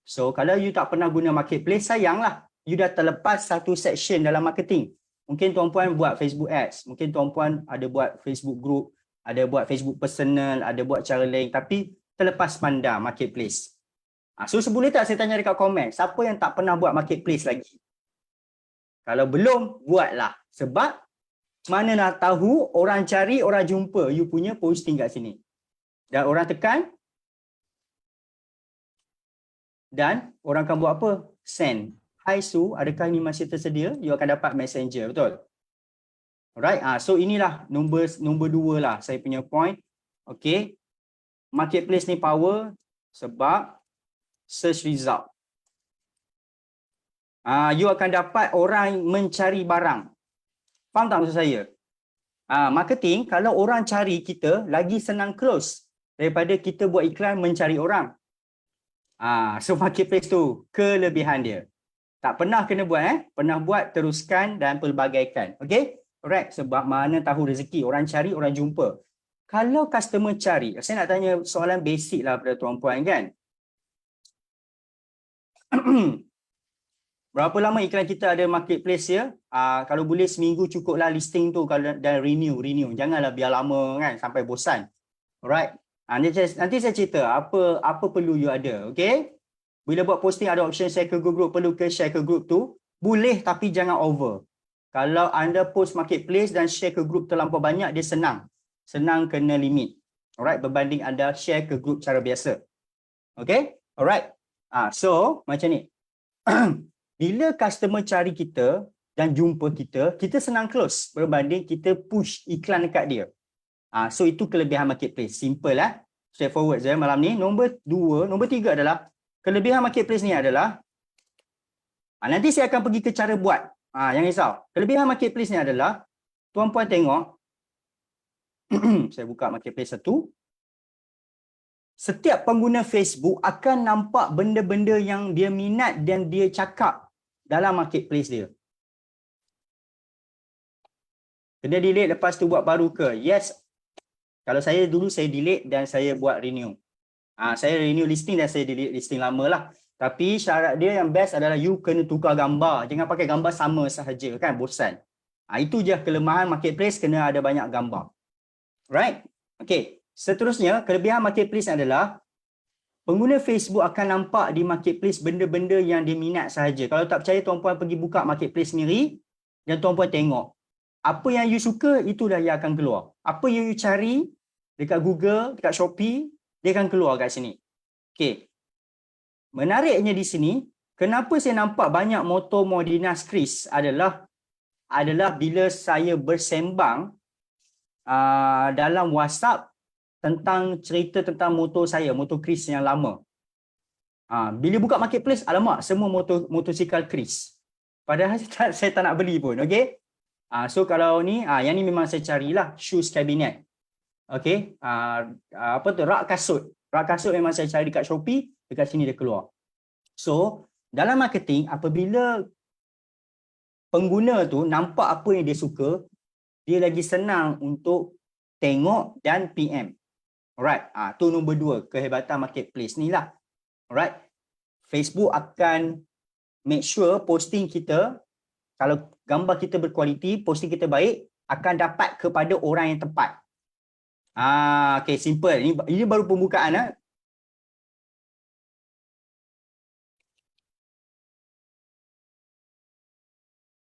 So, kalau you tak pernah guna marketplace, sayanglah. You dah terlepas satu section dalam marketing. Mungkin tuan-puan buat Facebook ads. Mungkin tuan-puan ada buat Facebook group. Ada buat Facebook personal. Ada buat cara lain. Tapi terlepas pandang marketplace. So, boleh tak saya tanya dekat komen. Siapa yang tak pernah buat marketplace lagi? Kalau belum, buatlah. Sebab mana nak tahu orang cari, orang jumpa you punya posting kat sini. Dan orang tekan. Dan orang akan buat apa? Send. Hi Su, adakah ini masih tersedia? You akan dapat messenger, betul? Alright, so inilah nombor 2 lah saya punya point. Okay. Marketplace ni power sebab search result. You akan dapat orang mencari barang. Faham tak maksud saya? Marketing, kalau orang cari kita, lagi senang close daripada kita buat iklan mencari orang. So marketplace tu kelebihan dia. Tak pernah kena buat pernah buat, teruskan dan pelbagaikan. Okey? Alright, sebab mana tahu rezeki, orang cari, orang jumpa. Kalau customer cari, saya nak tanya soalan basic lah pada tuan-puan kan. Berapa lama iklan kita ada marketplace ya? Kalau boleh seminggu cukuplah listing tu kalau dan renew. Janganlah biar lama kan sampai bosan. Alright. Nanti saya cerita apa perlu you ada, okey? Bila buat posting ada option share ke group, perlu ke share ke group tu? Boleh tapi jangan over. Kalau anda post marketplace dan share ke group terlampau banyak, dia senang kena limit. Alright, berbanding anda share ke group cara biasa. Okay, alright. So macam ni. Bila customer cari kita dan jumpa kita senang close berbanding kita push iklan dekat dia. So itu kelebihan marketplace. Simple lah. Straightforward je malam ni. Nombor 3 adalah kelebihan marketplace ni adalah nanti saya akan pergi ke cara buat. Jangan risau. Kelebihan marketplace ni adalah tuan-puan tengok. Saya buka marketplace satu. Setiap pengguna Facebook akan nampak benda-benda yang dia minat dan dia cakap dalam marketplace dia. Kena delete lepas tu buat baru ke? Yes. Kalau saya dulu saya delete dan saya buat renew. Saya renew listing dan saya delete listing lama lah. Tapi syarat dia yang best adalah you kena tukar gambar. Jangan pakai gambar sama sahaja kan, bosan. Itu je kelemahan marketplace, kena ada banyak gambar. Right? Okay. Seterusnya, kelebihan marketplace adalah pengguna Facebook akan nampak di marketplace benda-benda yang dia minat sahaja. Kalau tak percaya, tuan-puan pergi buka marketplace sendiri dan tuan-puan tengok. Apa yang you suka, itulah yang akan keluar. Apa yang you cari dekat Google, dekat Shopee, dia akan keluar kat sini. Okay. Menariknya di sini, kenapa saya nampak banyak motor Modena Chris adalah bila saya bersembang dalam WhatsApp tentang cerita tentang motor saya, motor Chris yang lama. Bila buka marketplace, alamak, semua motosikal Chris. Padahal saya tak nak beli pun, okey? So kalau ni, yang ni memang saya carilah, shoes cabinet. Okey? Rak kasut. Rak kasut memang saya cari dekat Shopee, dekat sini dia keluar. So, dalam marketing, apabila pengguna tu nampak apa yang dia suka, dia lagi senang untuk tengok dan PM. Alright, tu nombor 2, kehebatan marketplace ni lah. Alright, Facebook akan make sure posting kita, kalau gambar kita berkualiti, posting kita baik, akan dapat kepada orang yang tepat. Okay, simple. Ini baru pembukaan.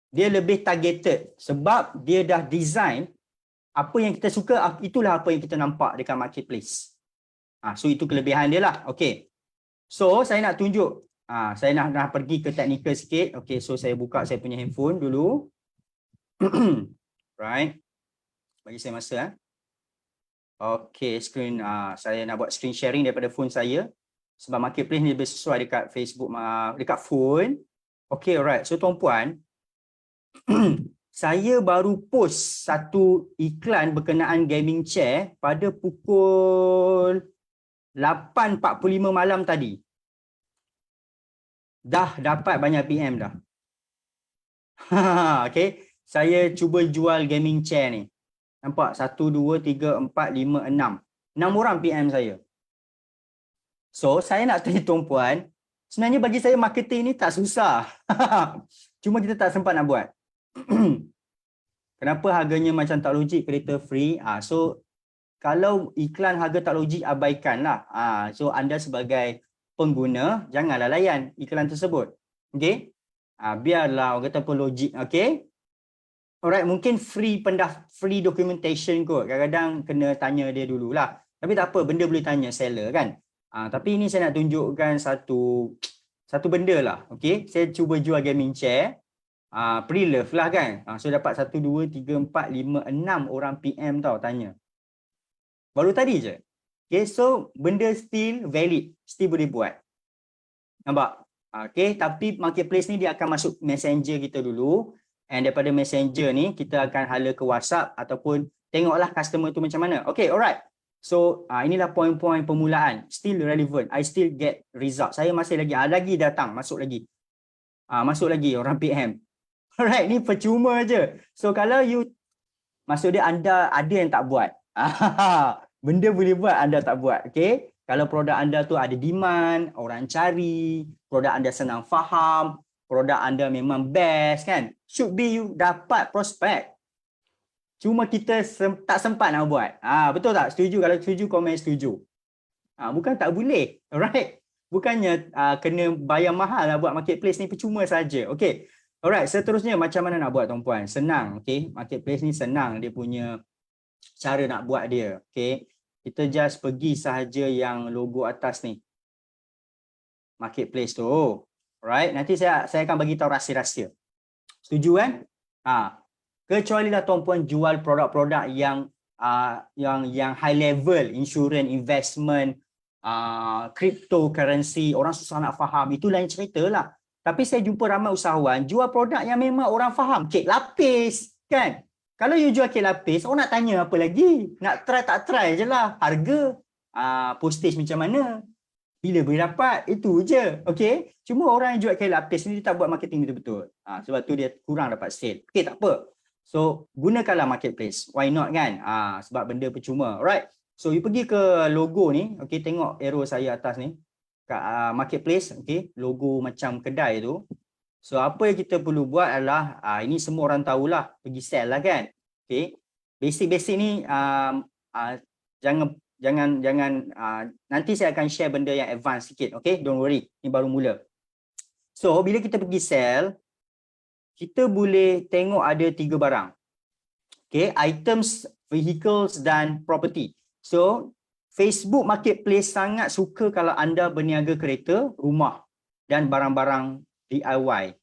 Dia lebih targeted sebab dia dah design apa yang kita suka, itulah apa yang kita nampak dekat marketplace. So itu kelebihan dia lah. Okay. So saya nak tunjuk. Saya nak pergi ke teknikal sikit. Okay, so saya buka saya punya handphone dulu. Right. Bagi saya masa. Okay, screen. Saya nak buat screen sharing daripada phone saya. Sebab marketplace ni lebih sesuai dekat Facebook, dekat phone. Okay, alright. So tuan-puan, saya baru post satu iklan berkenaan gaming chair pada pukul 8.45 malam tadi. Dah dapat banyak PM dah. Okay, saya cuba jual gaming chair ni. Nampak? 1, 2, 3, 4, 5, 6. 6 orang PM saya. So, saya nak tanya tuan-puan, sebenarnya bagi saya marketing ni tak susah. Cuma kita tak sempat nak buat. Kenapa harganya macam tak logik, kereta free? So kalau iklan harga tak logik, abaikanlah. So anda sebagai pengguna janganlah layan iklan tersebut. Okey? Biarlah orang kata pun logik, okey? Alright, mungkin free documentation kot. Kadang-kadang kena tanya dia dululah. Tapi tak apa, benda boleh tanya seller kan. Tapi ini saya nak tunjukkan satu benda lah. Okey, saya cuba jual gaming chair. Pre-love lah kan. So dapat 1, 2, 3, 4, 5, 6 orang PM tau tanya. Baru tadi je. Okay, so benda still valid. Still boleh buat. Nampak? Okay, tapi marketplace ni dia akan masuk messenger kita dulu. And daripada messenger ni kita akan hala ke WhatsApp ataupun tengoklah customer tu macam mana. Okay, alright. So inilah poin-poin permulaan, still relevant, I still get result. Saya masih lagi datang, masuk lagi. Masuk lagi orang PM. Alright, ni percuma je. So kalau you, maksud dia anda ada yang tak buat. Benda boleh buat, anda tak buat. Okay. Kalau produk anda tu ada demand, orang cari, produk anda senang faham, produk anda memang best kan. Should be you dapat prospek. Cuma kita tak sempat nak buat. Betul tak? Setuju? Kalau setuju, komen setuju. Bukan tak boleh. Alright. Bukannya kena bayar mahal nak buat marketplace ni, percuma saja. Okay. Alright, seterusnya macam mana nak buat tuan-puan? Senang, okay. Marketplace ni senang dia punya cara nak buat dia, okay. Kita just pergi sahaja yang logo atas ni. Marketplace tu. Alright, nanti saya akan bagi tahu rahsia-rahsia. Setuju kan? Kecuali lah tuan-puan jual produk-produk yang high level, insurance, investment, cryptocurrency, orang susah nak faham, itu lain cerita lah. Tapi saya jumpa ramai usahawan jual produk yang memang orang faham. Kek lapis, kan? Kalau you jual kek lapis, orang nak tanya apa lagi? Nak try tak try je lah. Harga, postage macam mana? Bila boleh dapat? Itu je. Okay? Cuma orang yang jual kek lapis ni dia tak buat marketing betul-betul. Sebab tu dia kurang dapat sale. Okay, tak apa. So, gunakanlah marketplace. Why not kan? Sebab benda percuma. Alright. So, you pergi ke logo ni. Okay, tengok arrow saya atas ni. Kat marketplace, okay, logo macam kedai tu. So apa yang kita perlu buat adalah ini semua orang tahulah, pergi sell lah kan. Okay, basic ni jangan nanti saya akan share benda yang advance sikit, okay, don't worry, ni baru mula. So bila kita pergi sell, kita boleh tengok ada 3 barang, okay, items, vehicles dan property. So Facebook Marketplace sangat suka kalau anda berniaga kereta, rumah dan barang-barang DIY.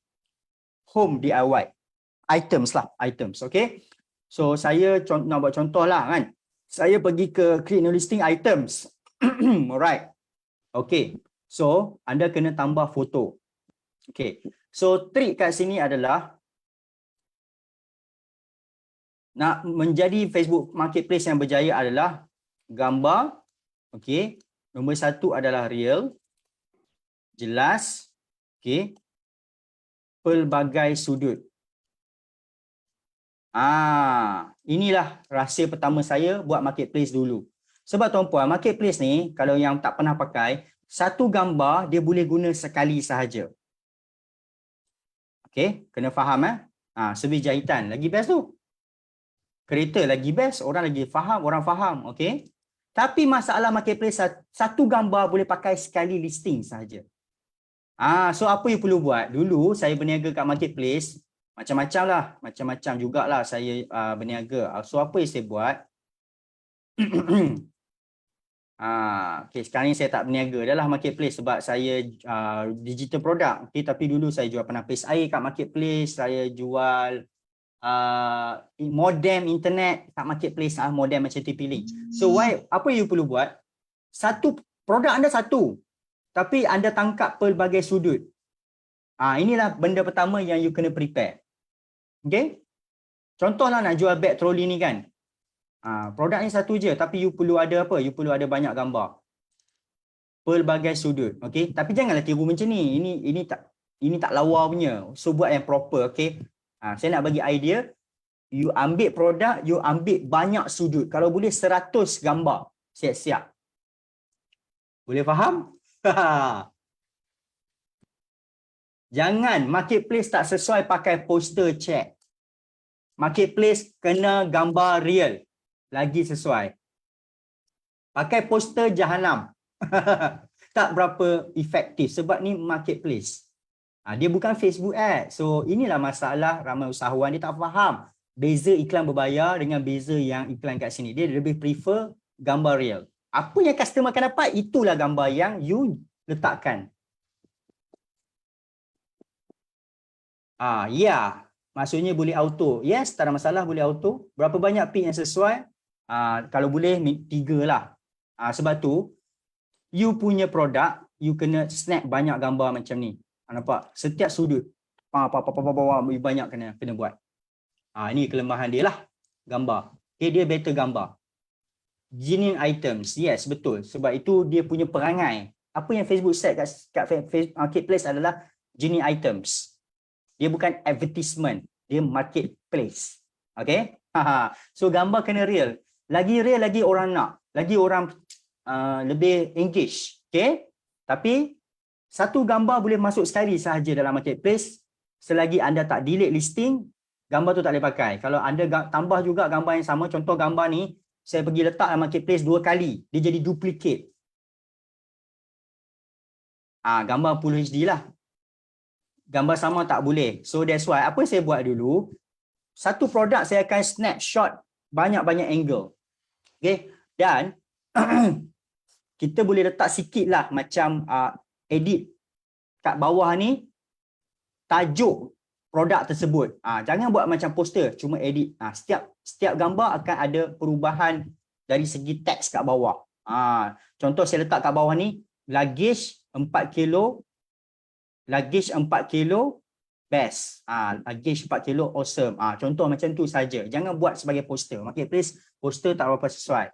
Home DIY. Items lah, items. Okay. So saya nak buat contoh lah kan. Saya pergi ke create new listing items. Alright. Okay. So anda kena tambah foto. Okay. So trik kat sini adalah nak menjadi Facebook Marketplace yang berjaya adalah gambar. Okey, nombor 1 adalah real, jelas, okey, pelbagai sudut. Inilah rahsia pertama saya buat marketplace dulu. Sebab tuan-puan, marketplace ni kalau yang tak pernah pakai, satu gambar dia boleh guna sekali sahaja. Okey, kena faham servis jahitan lagi best tu. Kereta lagi best, orang lagi faham, orang faham, okey. Tapi masalah marketplace, satu gambar boleh pakai sekali listing sahaja. So apa you perlu buat? Dulu saya berniaga kat marketplace, macam-macam lah. Macam-macam jugalah saya berniaga. So apa yang saya buat? Okay, sekarang ni saya tak berniaga dah lah marketplace sebab saya digital product. Okay, tapi dulu saya jual penapis air kat marketplace, saya jual modem internet kat marketplace, modem macam TP-Link. So apa you perlu buat? Satu produk anda satu, tapi anda tangkap pelbagai sudut. Inilah benda pertama yang you kena prepare. Okay? Contohlah nak jual beg troli ni kan. Produk ni satu je, tapi you perlu ada apa? You perlu ada banyak gambar. Pelbagai sudut. Okay? Tapi janganlah tiru macam ni. Ini tak lawa punya. So buat yang proper. Okay? Saya nak bagi idea, you ambil produk, you ambil banyak sudut. Kalau boleh 100 gambar, siap-siap. Boleh faham? Jangan, marketplace tak sesuai pakai poster check. Marketplace kena gambar real, lagi sesuai. Pakai poster jahanam. Tak berapa efektif sebab ni marketplace. Dia bukan Facebook ad. So inilah masalah ramai usahawan, dia tak faham beza iklan berbayar dengan beza yang iklan kat sini. Dia lebih prefer gambar real. Apa yang customer akan dapat, itulah gambar yang you letakkan. Ya, maksudnya boleh auto. Yes, tak ada masalah, boleh auto. Berapa banyak pic yang sesuai? Kalau boleh 3 lah. Sebab tu you punya produk, you kena snap banyak gambar macam ni. Nampak? Setiap sudut banyak kena buat. Ini kelemahan dia lah, gambar. Okay, dia better gambar. genuine items. Yes, betul. Sebab itu dia punya perangai. Apa yang Facebook set kat Facebook marketplace adalah genuine items. Dia bukan advertisement, dia marketplace. Okay? So gambar kena real. Lagi real lagi orang nak. Lagi orang lebih engage. Okay? Tapi satu gambar boleh masuk sekali sahaja dalam marketplace. Selagi anda tak delete listing, gambar tu tak boleh pakai. Kalau anda tambah juga gambar yang sama, contoh gambar ni, saya pergi letak dalam marketplace 2 kali, dia jadi duplicate. Gambar Full HD lah. Gambar sama tak boleh. So that's why, apa yang saya buat dulu, satu produk saya akan snapshot banyak-banyak angle. Okay? Dan kita boleh letak sikit lah macam edit kat bawah ni, tajuk produk tersebut. Jangan buat macam poster, cuma edit. Setiap gambar akan ada perubahan dari segi teks kat bawah. Contoh saya letak kat bawah ni, luggage 4 kilo, luggage 4 kilo, best. Luggage 4 kilo, awesome. Contoh macam tu saja. Jangan buat sebagai poster. Marketplace, poster tak berapa sesuai.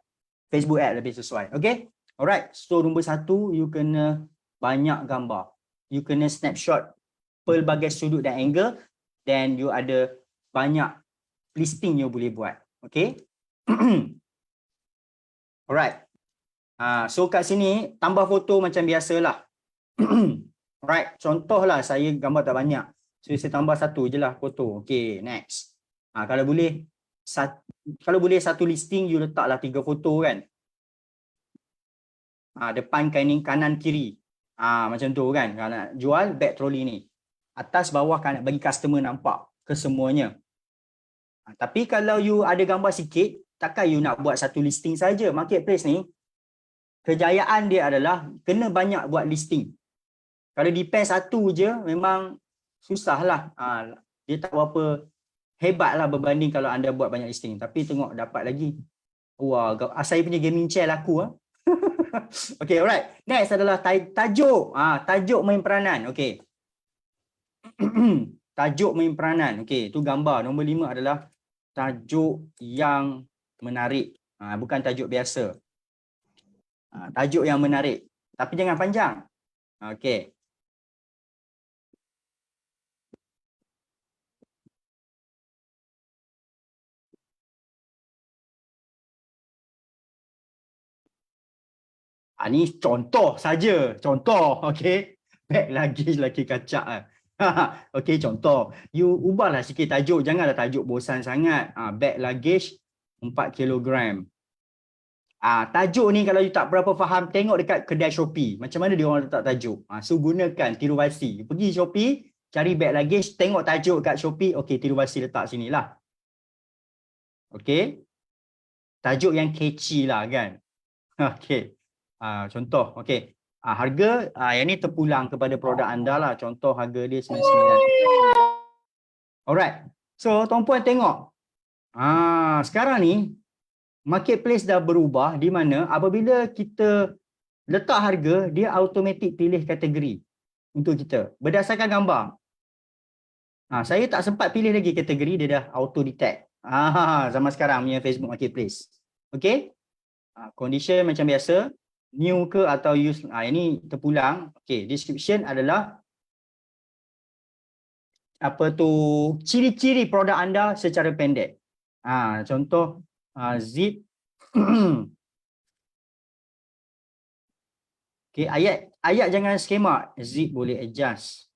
Facebook ad lebih sesuai. Okay? Alright. So, nombor 1, you kena banyak gambar. You kena snapshot pelbagai sudut dan angle. Then you ada banyak listing you boleh buat. Okay? Alright. So kat sini tambah foto macam biasalah. Alright. Contohlah saya gambar tak banyak. So saya tambah satu je lah foto. Okay, next. Kalau boleh satu listing you letaklah 3 foto kan. Depan kanan kiri. Macam tu kan. Kalau nak jual bag trolley ni. Atas bawah kan bagi customer nampak kesemuanya. Tapi kalau you ada gambar sikit, takkan you nak buat satu listing saja. Marketplace ni kejayaan dia adalah kena banyak buat listing. Kalau depend satu je memang susah lah. Dia tak berapa hebat lah berbanding kalau anda buat banyak listing. Tapi tengok dapat lagi. Wah, saya punya gaming chair laku. Okay, alright. Next adalah tajuk. Tajuk main peranan. Okay. Tajuk main peranan. Okey, itu gambar. Nombor 5 adalah tajuk yang menarik. Bukan tajuk biasa. Tajuk yang menarik. Tapi jangan panjang. Okey. Ni contoh saja. Contoh. Okey. Bag lagi lagi kacak. Okey, contoh. You ubahlah sikit tajuk. Janganlah tajuk bosan sangat. Bag luggage 4 kilogram. Tajuk ni kalau you tak berapa faham, tengok dekat kedai Shopee. Macam mana dia orang letak tajuk. So gunakan tiru basi. Pergi Shopee, cari bag luggage, tengok tajuk kat Shopee. Okey, tiru basi letak sini lah. Okey. Tajuk yang catchy lah kan. Okey. Contoh. Okey. Harga yang ni terpulang kepada produk anda lah. Contoh harga dia 99. Alright. So tuan-puan tengok. Sekarang ni marketplace dah berubah di mana apabila kita letak harga, dia automatik pilih kategori untuk kita berdasarkan gambar. Saya tak sempat pilih lagi kategori, dia dah auto detect. Zaman sekarang punya Facebook marketplace. Okey. Condition macam biasa. New ke atau use, ini terpulang. Okay, description adalah apa tu, ciri-ciri produk anda secara pendek. Contoh zip. Okay, ayat jangan skema. Zip boleh adjust.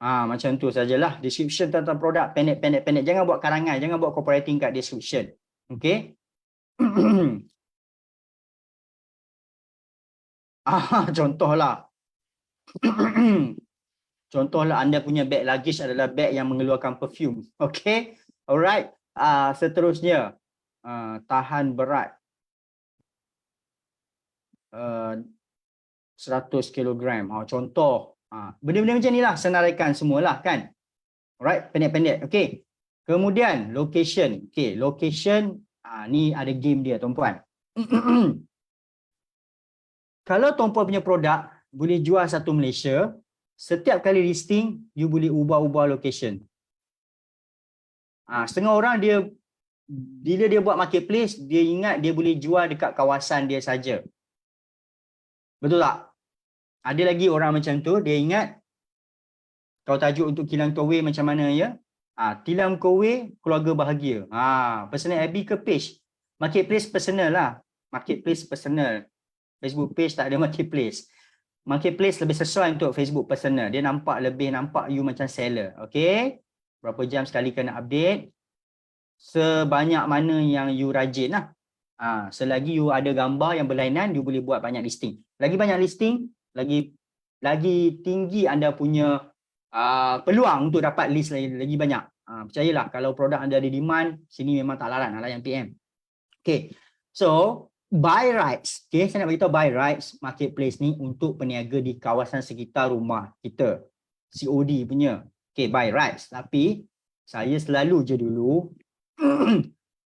Macam tu sajalah. Description tentang produk pendek. Jangan buat karangan, jangan buat copywriting kat description. Okey. Contohlah. Contohlah anda punya bag luggage adalah bag yang mengeluarkan perfume. Okey. Alright. Seterusnya tahan berat 100 kilogram. Contoh. Benda-benda macam ni lah, senaraikan semualah kan. Alright, pendek-pendek. Okay. Kemudian location. Okay, location ni ada game dia tuan-puan. Kalau tuan-puan punya produk boleh jual satu Malaysia, setiap kali listing you boleh ubah-ubah location. Setengah orang dia bila dia buat marketplace, dia ingat dia boleh jual dekat kawasan dia saja. Betul tak? Ada lagi orang macam tu, dia ingat kalau tajuk untuk Tilam Kowe macam mana ya? Tilam Kowe keluarga bahagia. Personal FB ke page? Marketplace personal lah. Marketplace personal. Facebook page tak ada marketplace. Marketplace lebih sesuai untuk Facebook personal. Dia nampak you macam seller. Okay? Berapa jam sekali kena update? Sebanyak mana yang you rajin lah. Selagi you ada gambar yang berlainan, you boleh buat banyak listing. Lagi banyak listing, lagi tinggi anda punya peluang untuk dapat list lagi banyak. Percayalah, kalau produk anda ada demand, sini memang tak larat nak layan PM. Okay, so buy rights. Okay, saya nak beritahu buy rights marketplace ni untuk peniaga di kawasan sekitar rumah kita. COD punya. Okay, buy rights. Tapi saya selalu je dulu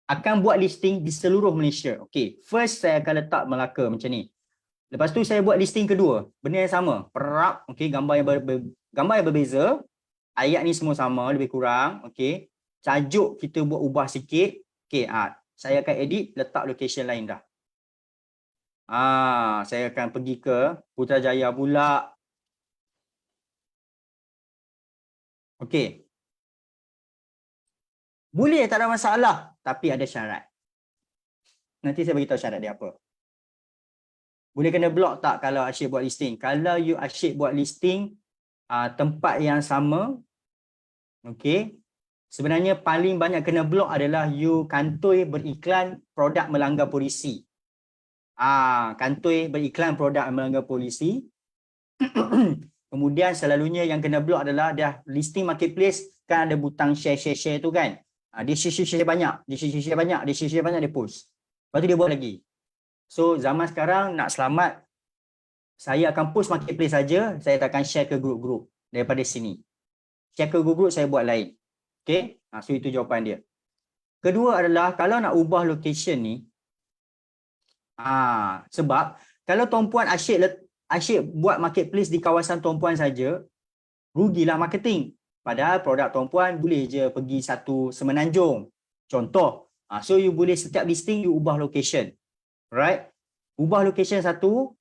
akan buat listing di seluruh Malaysia. Okay, first saya akan letak Melaka macam ni. Lepas tu saya buat listing kedua. Benda yang sama. Perap, okay, gambar yang berbeza. Ayat ni semua sama, lebih kurang. Okay, tajuk kita buat ubah sikit. Okay, saya akan edit, letak location lain dah. Saya akan pergi ke Putrajaya pula. Okay. Boleh, tak ada masalah. Tapi ada syarat. Nanti saya beritahu syarat dia apa. Boleh kena block tak kalau asyik buat listing? Kalau you asyik buat listing tempat yang sama, okay, sebenarnya paling banyak kena block adalah you kantoi beriklan produk melanggar polisi. Kantoi beriklan produk melanggar polisi. Kemudian selalunya yang kena block adalah dah listing marketplace, kan ada butang share tu kan. Dia share banyak, dia post. Lepas tu dia buat lagi. So zaman sekarang nak selamat, saya akan post marketplace saja, saya tak akan share ke grup-grup daripada sini. Share ke grup-grup saya buat lain. Okay, so itu jawapan dia. Kedua adalah kalau nak ubah location ni, sebab kalau tuan-puan asyik buat marketplace di kawasan tuan-puan saja, rugilah marketing. Padahal produk tuan-puan boleh je pergi satu Semenanjung. Contoh. So you boleh setiap listing you ubah location. Right? Ubah location satu,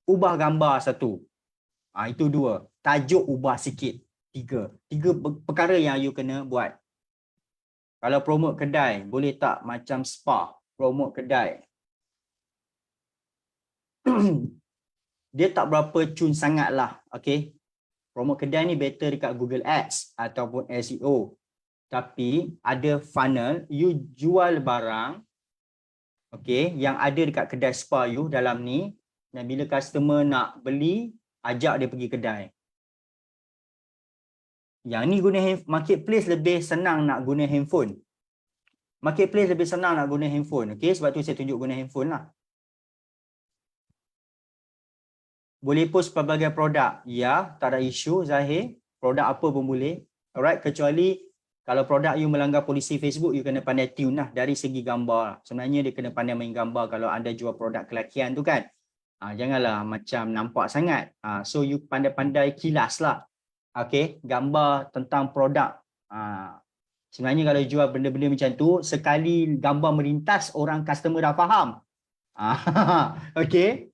ubah gambar satu. Itu dua. Tajuk ubah sikit. Tiga perkara yang you kena buat. Kalau promote kedai, boleh tak macam spa? Promote kedai. Dia tak berapa cun sangat lah. Okay? Promote kedai ni better dekat Google Ads ataupun SEO. Tapi ada funnel, you jual barang, okay, yang ada dekat kedai spa you dalam ni, dan bila customer nak beli, ajak dia pergi kedai. Yang ni guna marketplace lebih senang nak guna handphone. Marketplace lebih senang nak guna handphone. Okay, sebab tu saya tunjuk guna handphone lah. Boleh post pelbagai produk. Ya, tak ada isu Zahir. Produk apa pun boleh. Alright, kecuali kalau produk you melanggar polisi Facebook, you kena pandai tune lah dari segi gambar. Sebenarnya dia kena pandai main gambar kalau anda jual produk kelakian tu kan. Janganlah macam nampak sangat. So you pandai-pandai kilas lah. Okay, gambar tentang produk. Sebenarnya kalau jual benda-benda macam tu, sekali gambar melintas, orang customer dah faham. Okay.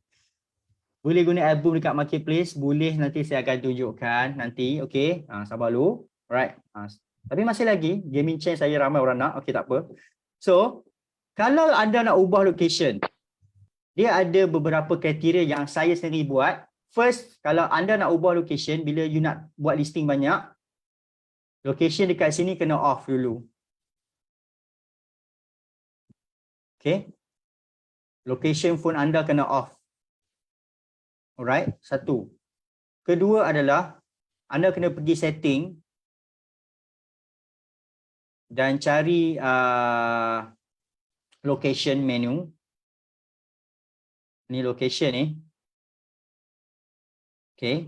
Boleh guna album dekat marketplace, boleh, nanti saya akan tunjukkan nanti. Okay, sabar dulu. Alright. Tapi masih lagi, gaming chain saya ramai orang nak. Okay, tak apa. So, kalau anda nak ubah location, dia ada beberapa kriteria yang saya sendiri buat. First, kalau anda nak ubah location, bila you nak buat listing banyak, location dekat sini kena off dulu. Okay. Location phone anda kena off. Alright, satu. Kedua adalah anda kena pergi setting dan cari location menu. Ni location ni. Okay.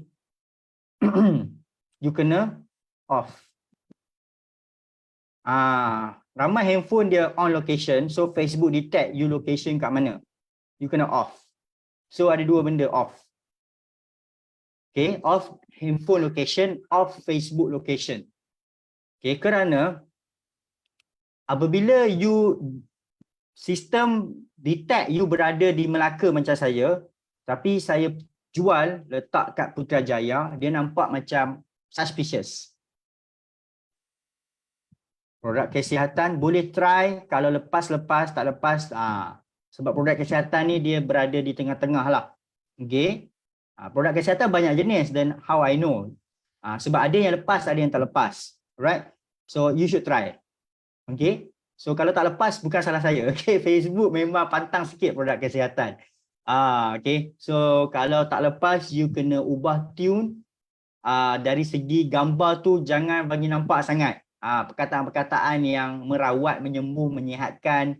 You kena off. Ramai handphone dia on location, so Facebook detect you location kat mana. You kena off. So ada dua benda off. Okay, off handphone location, off Facebook location. Okay, kerana Apabila sistem detect you berada di Melaka macam saya, tapi saya jual letak kat Putrajaya, dia nampak macam suspicious. Produk kesihatan boleh try, kalau lepas tak lepas, sebab produk kesihatan ni dia berada di tengah-tengah lah. Okay. Produk kesihatan banyak jenis, dan how I know? Sebab ada yang lepas, ada yang tak lepas. Right? So you should try. Okay. So kalau tak lepas bukan salah saya. Okay, Facebook memang pantang sikit produk kesihatan. Okay. So kalau tak lepas, you kena ubah tune. Dari segi gambar tu jangan bagi nampak sangat. Perkataan-perkataan yang merawat, menyembuh, menyihatkan.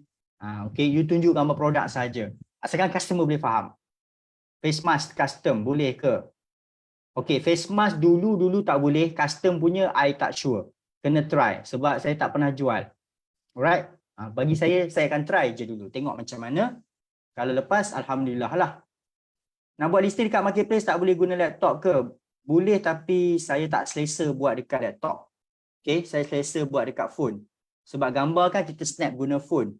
Okay, you tunjuk gambar produk saja. Asalkan customer boleh faham. Face mask custom boleh ke? Okay, face mask dulu tak boleh. Custom punya I tak sure. Kena try sebab saya tak pernah jual. Alright, bagi saya akan try je dulu. Tengok macam mana. Kalau lepas, alhamdulillah lah. Nak buat listing dekat marketplace tak boleh guna laptop ke? Boleh, tapi saya tak selesa buat dekat laptop. Okay, saya selesa buat dekat phone. Sebab gambar kan kita snap guna phone.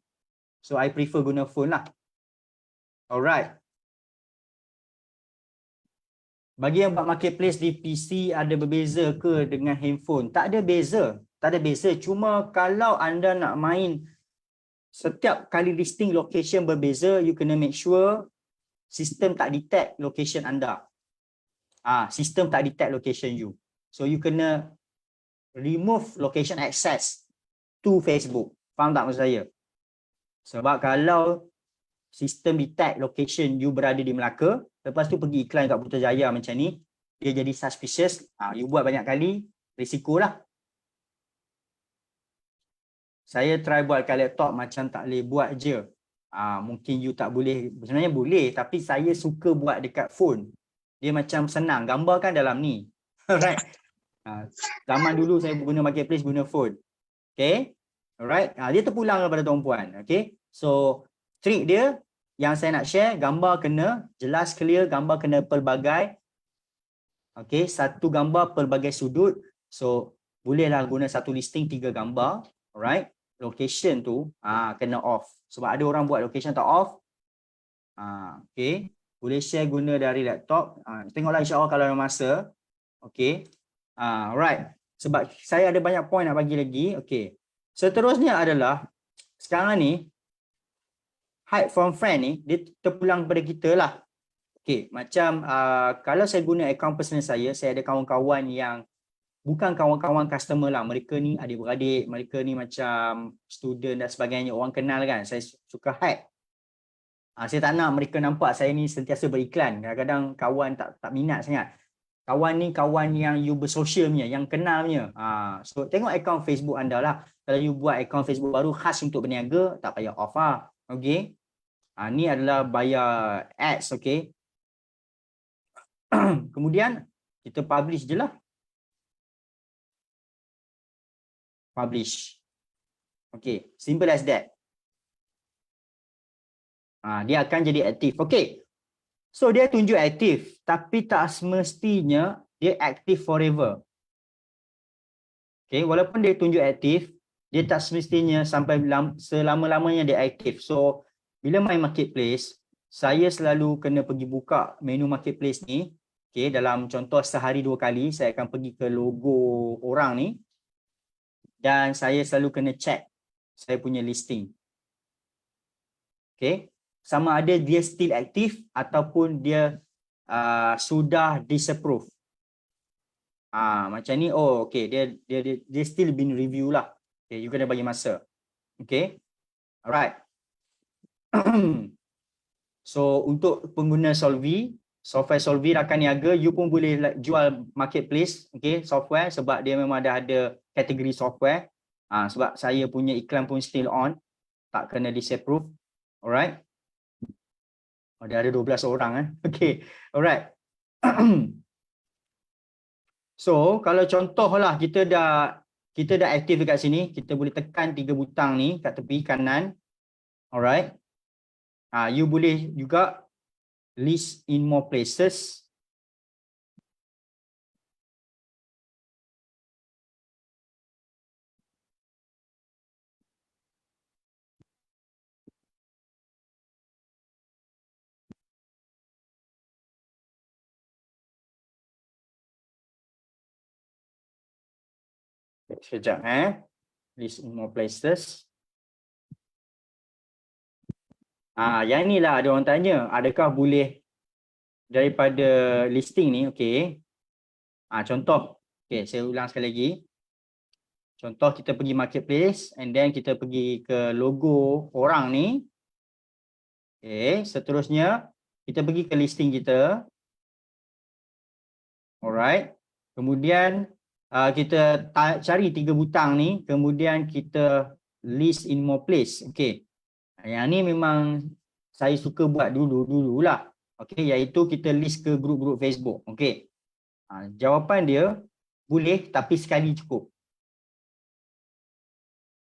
So I prefer guna phone lah. Alright. Bagi yang buat marketplace di PC, ada berbeza ke dengan handphone? Tak ada beza. Tak ada beza. Cuma kalau anda nak main setiap kali listing location berbeza, you kena make sure sistem tak detect location anda. Sistem tak detect location you. So you kena remove location access to Facebook. Faham tak maksud saya? Sebab kalau sistem detect location you berada di Melaka, lepas tu pergi iklan kat Putrajaya macam ni, dia jadi suspicious, you buat banyak kali, risikolah. Saya try buat kat laptop macam tak boleh buat je. Mungkin you tak boleh, sebenarnya boleh, tapi saya suka buat dekat phone. Dia macam senang, gambar kan dalam ni. Alright. Zaman dulu saya guna marketplace, guna phone. Okay. Alright. Dia terpulang kepada tuan puan. Okay. So, trik dia yang saya nak share, gambar kena jelas, clear, gambar kena pelbagai. Okay. Satu gambar pelbagai sudut. So, bolehlah guna satu listing 3 gambar. Alright. Location tu kena off. Sebab ada orang buat location tak off. Okay. Boleh share guna dari laptop. Tengoklah insya-Allah kalau ada masa. Okay. Alright. Sebab saya ada banyak point nak bagi lagi. Okay. Seterusnya adalah sekarang ni hide from friend ni dia terpulang kepada kita lah. Okay. Macam kalau saya guna akaun personal saya ada kawan-kawan yang bukan kawan-kawan customer lah. Mereka ni adik-beradik, mereka ni macam student dan sebagainya, orang kenal kan. Saya suka hide. Saya tak nak mereka nampak saya ni sentiasa beriklan. Kadang-kadang kawan tak minat sangat. Kawan ni kawan yang you bersosial punya, yang kenal punya. So tengok akaun Facebook anda lah. Kalau you buat akaun Facebook baru khas untuk berniaga, tak payah off lah. Okay. Ni adalah bayar ads. Okay. Kemudian kita publish je lah. Publish. Okay, simple as that. Dia akan jadi aktif. Okay. So dia tunjuk aktif, tapi tak semestinya dia aktif forever. Okay, walaupun dia tunjuk aktif, dia tak semestinya sampai selama-lamanya dia aktif. So bila main marketplace, saya selalu kena pergi buka menu marketplace ni. Okay, dalam contoh sehari 2 kali, saya akan pergi ke logo orang ni. Dan saya selalu kena check saya punya listing. Okay. Sama ada dia still aktif ataupun dia sudah disapprove. Macam ni, oh okay, dia still been review lah. Okay, you kena bagi masa. Okay. Alright. So untuk pengguna Solvy, software Solvy rakan niaga, you pun boleh jual marketplace, okay, software, sebab dia memang ada kategori software. Sebab saya punya iklan pun still on, tak kena disapprove. Alright. Dia ada 12 orang Okay. Alright. So kalau contohlah kita dah aktif dekat sini, kita boleh tekan 3 butang ni kat tepi kanan. Alright. You boleh juga list in more places. Sekejap list in more places. Yang inilah ada orang tanya, adakah boleh daripada listing ni, okey. Contoh, okey, saya ulang sekali lagi. Contoh kita pergi marketplace and then kita pergi ke logo orang ni. Okey, seterusnya kita pergi ke listing kita. Alright. Kemudian kita cari 3 butang ni, kemudian kita list in more place. Okey. Yang ni memang saya suka buat dululah. Okey, iaitu kita list ke grup-grup Facebook. Okey. Jawapan dia boleh tapi sekali cukup.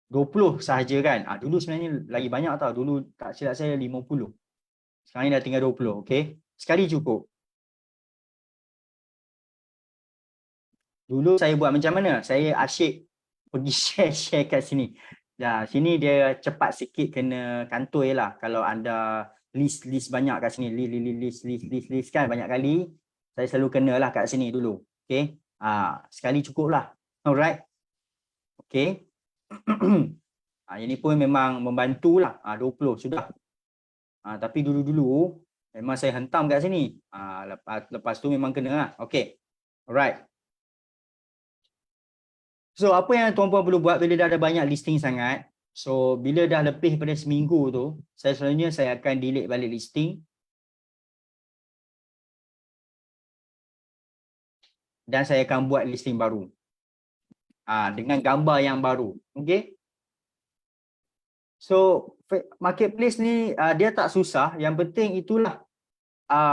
20 sahaja kan. Dulu sebenarnya lagi banyak tau. Dulu tak silap saya 50. Sekarang ni dah tinggal 20. Okey. Sekali cukup. Dulu saya buat macam mana? Saya asyik pergi share kat sini. Sini dia cepat sikit kena kantoi lah. Kalau anda list banyak kat sini. List kan banyak kali. Saya selalu kena lah kat sini dulu. Okey. Sekali cukup lah. Alright. Okey. Yang ni pun memang membantu lah. 20 sudah. Tapi dulu-dulu memang saya hentam kat sini. Lepas tu memang kena lah. Okey. Alright. So apa yang tuan-puan perlu buat bila dah ada banyak listing sangat. So bila dah lebih pada seminggu tu, selalunya saya akan delete balik listing. Dan saya akan buat listing baru. Dengan gambar yang baru. Okey. So marketplace ni dia tak susah. Yang penting itulah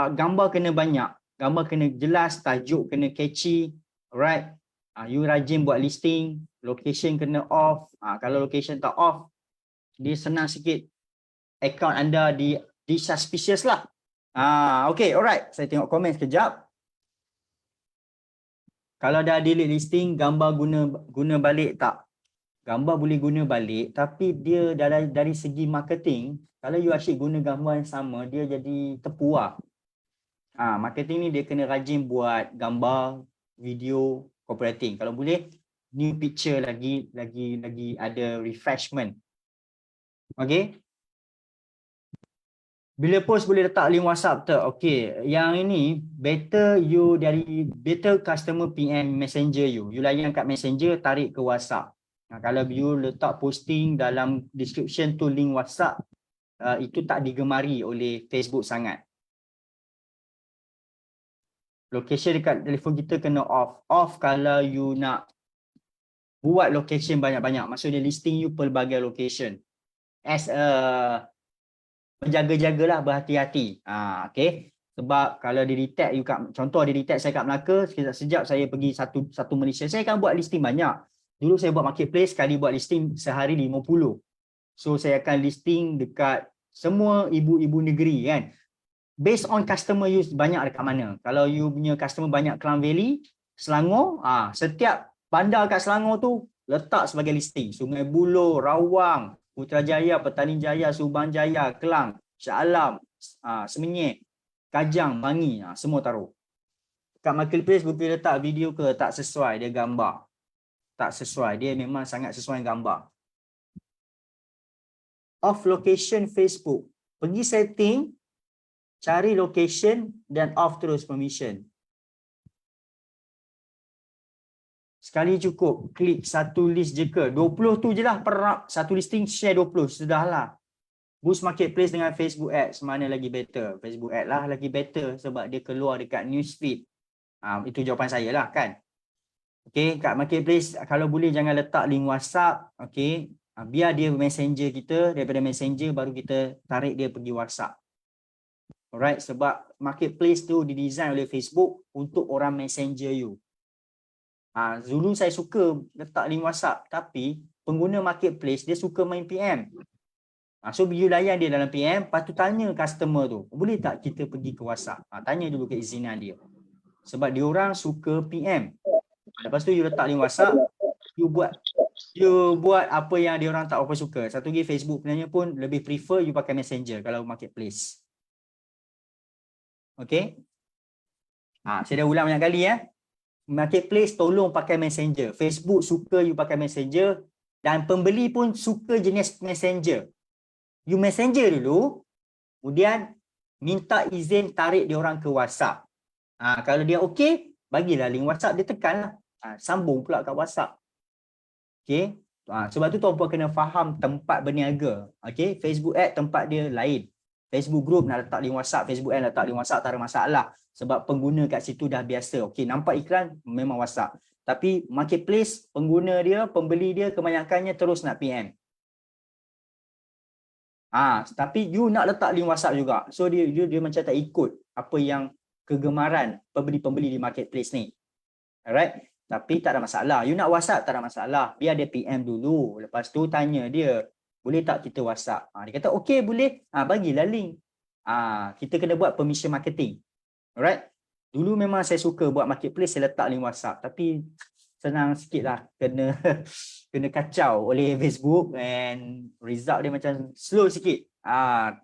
gambar kena banyak. Gambar kena jelas, tajuk kena catchy. Alright. You rajin buat listing, location kena off. Kalau location tak off, dia senang sikit account anda di suspicious lah. Okay, alright. Saya tengok komen sekejap. Kalau dah delete listing, gambar guna balik tak? Gambar boleh guna balik, tapi dia dari segi marketing, kalau you asyik guna gambar yang sama, dia jadi tepu lah. Marketing ni dia kena rajin buat gambar, video, copywriting. Kalau boleh new picture lagi ada refreshment. Okay. Bila post boleh letak link WhatsApp tak? Okay. Yang ini better customer PM Messenger you. You layan kat Messenger, tarik ke WhatsApp. Kalau you letak posting dalam description tu link WhatsApp, itu tak digemari oleh Facebook sangat. Location dekat telefon kita kena off. Off kalau you nak buat location banyak-banyak. Maksudnya listing you pelbagai location. As berjaga-jagalah, berhati-hati. Okay. Sebab kalau di detect you contoh di detect saya kat Melaka, sekejap saya pergi satu Malaysia, saya akan buat listing banyak. Dulu saya buat marketplace, sekali buat listing sehari 50. So saya akan listing dekat semua ibu-ibu negeri kan. Based on customer you banyak dekat mana. Kalau you punya customer banyak Klang Valley, Selangor, setiap bandar kat Selangor tu letak sebagai listing. Sungai Buloh, Rawang, Putrajaya, Petaling Jaya, Subang Jaya, Kelang, Shah Alam, Semenyih, Kajang, Bangi, semua taruh. Kat marketplace boleh letak video ke tak sesuai, dia gambar. Tak sesuai, dia memang sangat sesuai gambar. Off location Facebook. Pergi setting, cari location dan off terus permission. Sekali cukup, klik satu list je ke. 20 tu je lah perap. Satu listing share 20, sudahlah. Boost marketplace dengan Facebook Ads, mana lagi better? Facebook Ads lah lagi better sebab dia keluar dekat newsfeed. Itu jawapan saya lah kan. Okay, kat marketplace kalau boleh jangan letak link WhatsApp. Okay, biar dia messenger kita, daripada messenger baru kita tarik dia pergi WhatsApp. Alright, sebab marketplace tu didesign oleh Facebook untuk orang messenger you. Dulu saya suka letak link WhatsApp, tapi pengguna marketplace dia suka main PM. So you layan dia dalam PM, lepas tu tanya customer tu, boleh tak kita pergi ke WhatsApp? Tanya dulu keizinan dia. Sebab dia orang suka PM. Lepas tu you letak link WhatsApp, you buat apa yang dia orang tak apa suka. Satu lagi Facebook sebenarnya pun lebih prefer you pakai Messenger kalau marketplace. Okay. Saya dah ulang banyak kali . marketplace tolong pakai Messenger. Facebook suka you pakai Messenger dan pembeli pun suka jenis Messenger. You Messenger dulu, kemudian minta izin tarik dia orang ke WhatsApp. Kalau dia okey, bagilah link WhatsApp, dia tekanlah. Sambung pula kat WhatsApp. Okey. Sebab tu tuan-puan kena faham tempat berniaga. Okey, Facebook ad tempat dia lain. Facebook group nak letak link WhatsApp, Facebook ad letak link WhatsApp tak ada masalah. Sebab pengguna kat situ dah biasa. Okey, nampak iklan memang WhatsApp. Tapi marketplace, pengguna dia, pembeli dia kebanyakannya terus nak PM. Tapi you nak letak link WhatsApp juga. So dia macam tak ikut apa yang kegemaran pembeli-pembeli di marketplace ni. Alright? Tapi tak ada masalah. You nak WhatsApp tak ada masalah. Biar dia PM dulu. Lepas tu tanya dia, boleh tak kita WhatsApp? Dia kata okey boleh. Bagilah link. Kita kena buat permission marketing. Alright? Dulu memang saya suka buat marketplace, saya letak link WhatsApp. Tapi senang sikit lah. Kena kacau oleh Facebook and result dia macam slow sikit.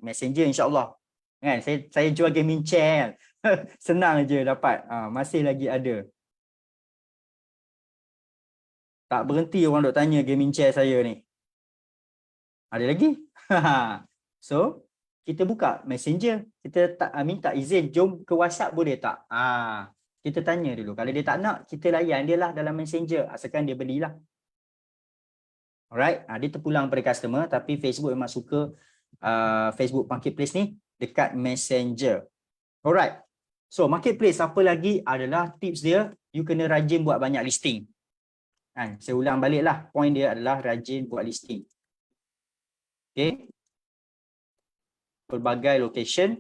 Messenger insyaAllah. Kan? Saya jual gaming chair. Senang je dapat. Masih lagi ada. Tak berhenti orang duk tanya gaming chair saya ni. Ada lagi? So, kita buka Messenger. Kita minta izin, jom ke WhatsApp boleh tak? Kita tanya dulu. Kalau dia tak nak, kita layan dia lah dalam Messenger. Asalkan dia belilah. Alright, dia terpulang pada customer. Tapi Facebook memang suka Facebook Marketplace ni dekat Messenger. Alright. So, Marketplace apa lagi adalah tips dia. You kena rajin buat banyak listing. Saya ulang balik lah. Point dia adalah rajin buat listing. Okay. Pelbagai location.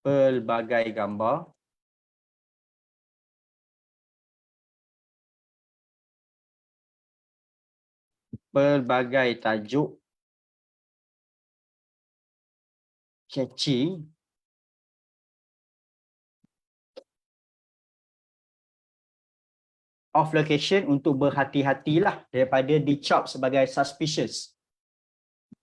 Pelbagai gambar. Pelbagai tajuk. Catchy. Off location untuk berhati-hatilah daripada dicap sebagai suspicious.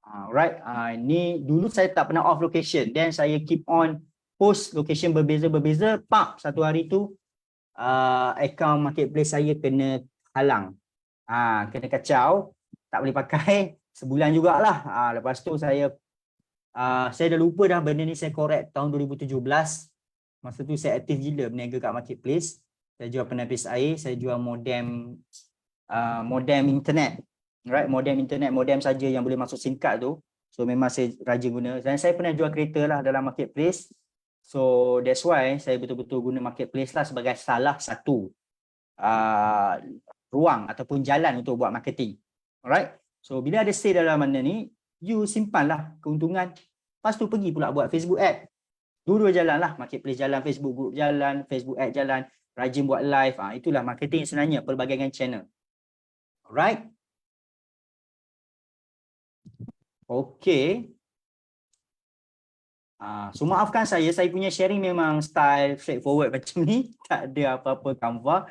Alright, ni dulu saya tak pernah off location, then saya keep on post location berbeza-berbeza. Satu hari tu account marketplace saya kena halang, kena kacau, tak boleh pakai sebulan jugalah. Lepas tu saya dah lupa dah benda ni, saya correct tahun 2017. Masa tu saya aktif gila berniaga kat marketplace. Saya jual penapis air, saya jual modem internet. Right, modem internet, modem saja yang boleh masuk SIM card tu. So memang saya rajin guna. Dan saya pernah jual kereta lah dalam marketplace. So that's why saya betul-betul guna marketplace lah sebagai salah satu ruang ataupun jalan untuk buat marketing. Alright. So bila ada sale dalam mana ni, you simpanlah keuntungan. Lepas tu pergi pula buat Facebook ad. Dua-dua jalan lah. Marketplace jalan, Facebook group jalan, Facebook ad jalan. Rajin buat live. Itulah marketing sebenarnya, pelbagai channel. Alright. Okay. So maafkan saya punya sharing memang style straightforward macam ni. Tak ada apa-apa Canva.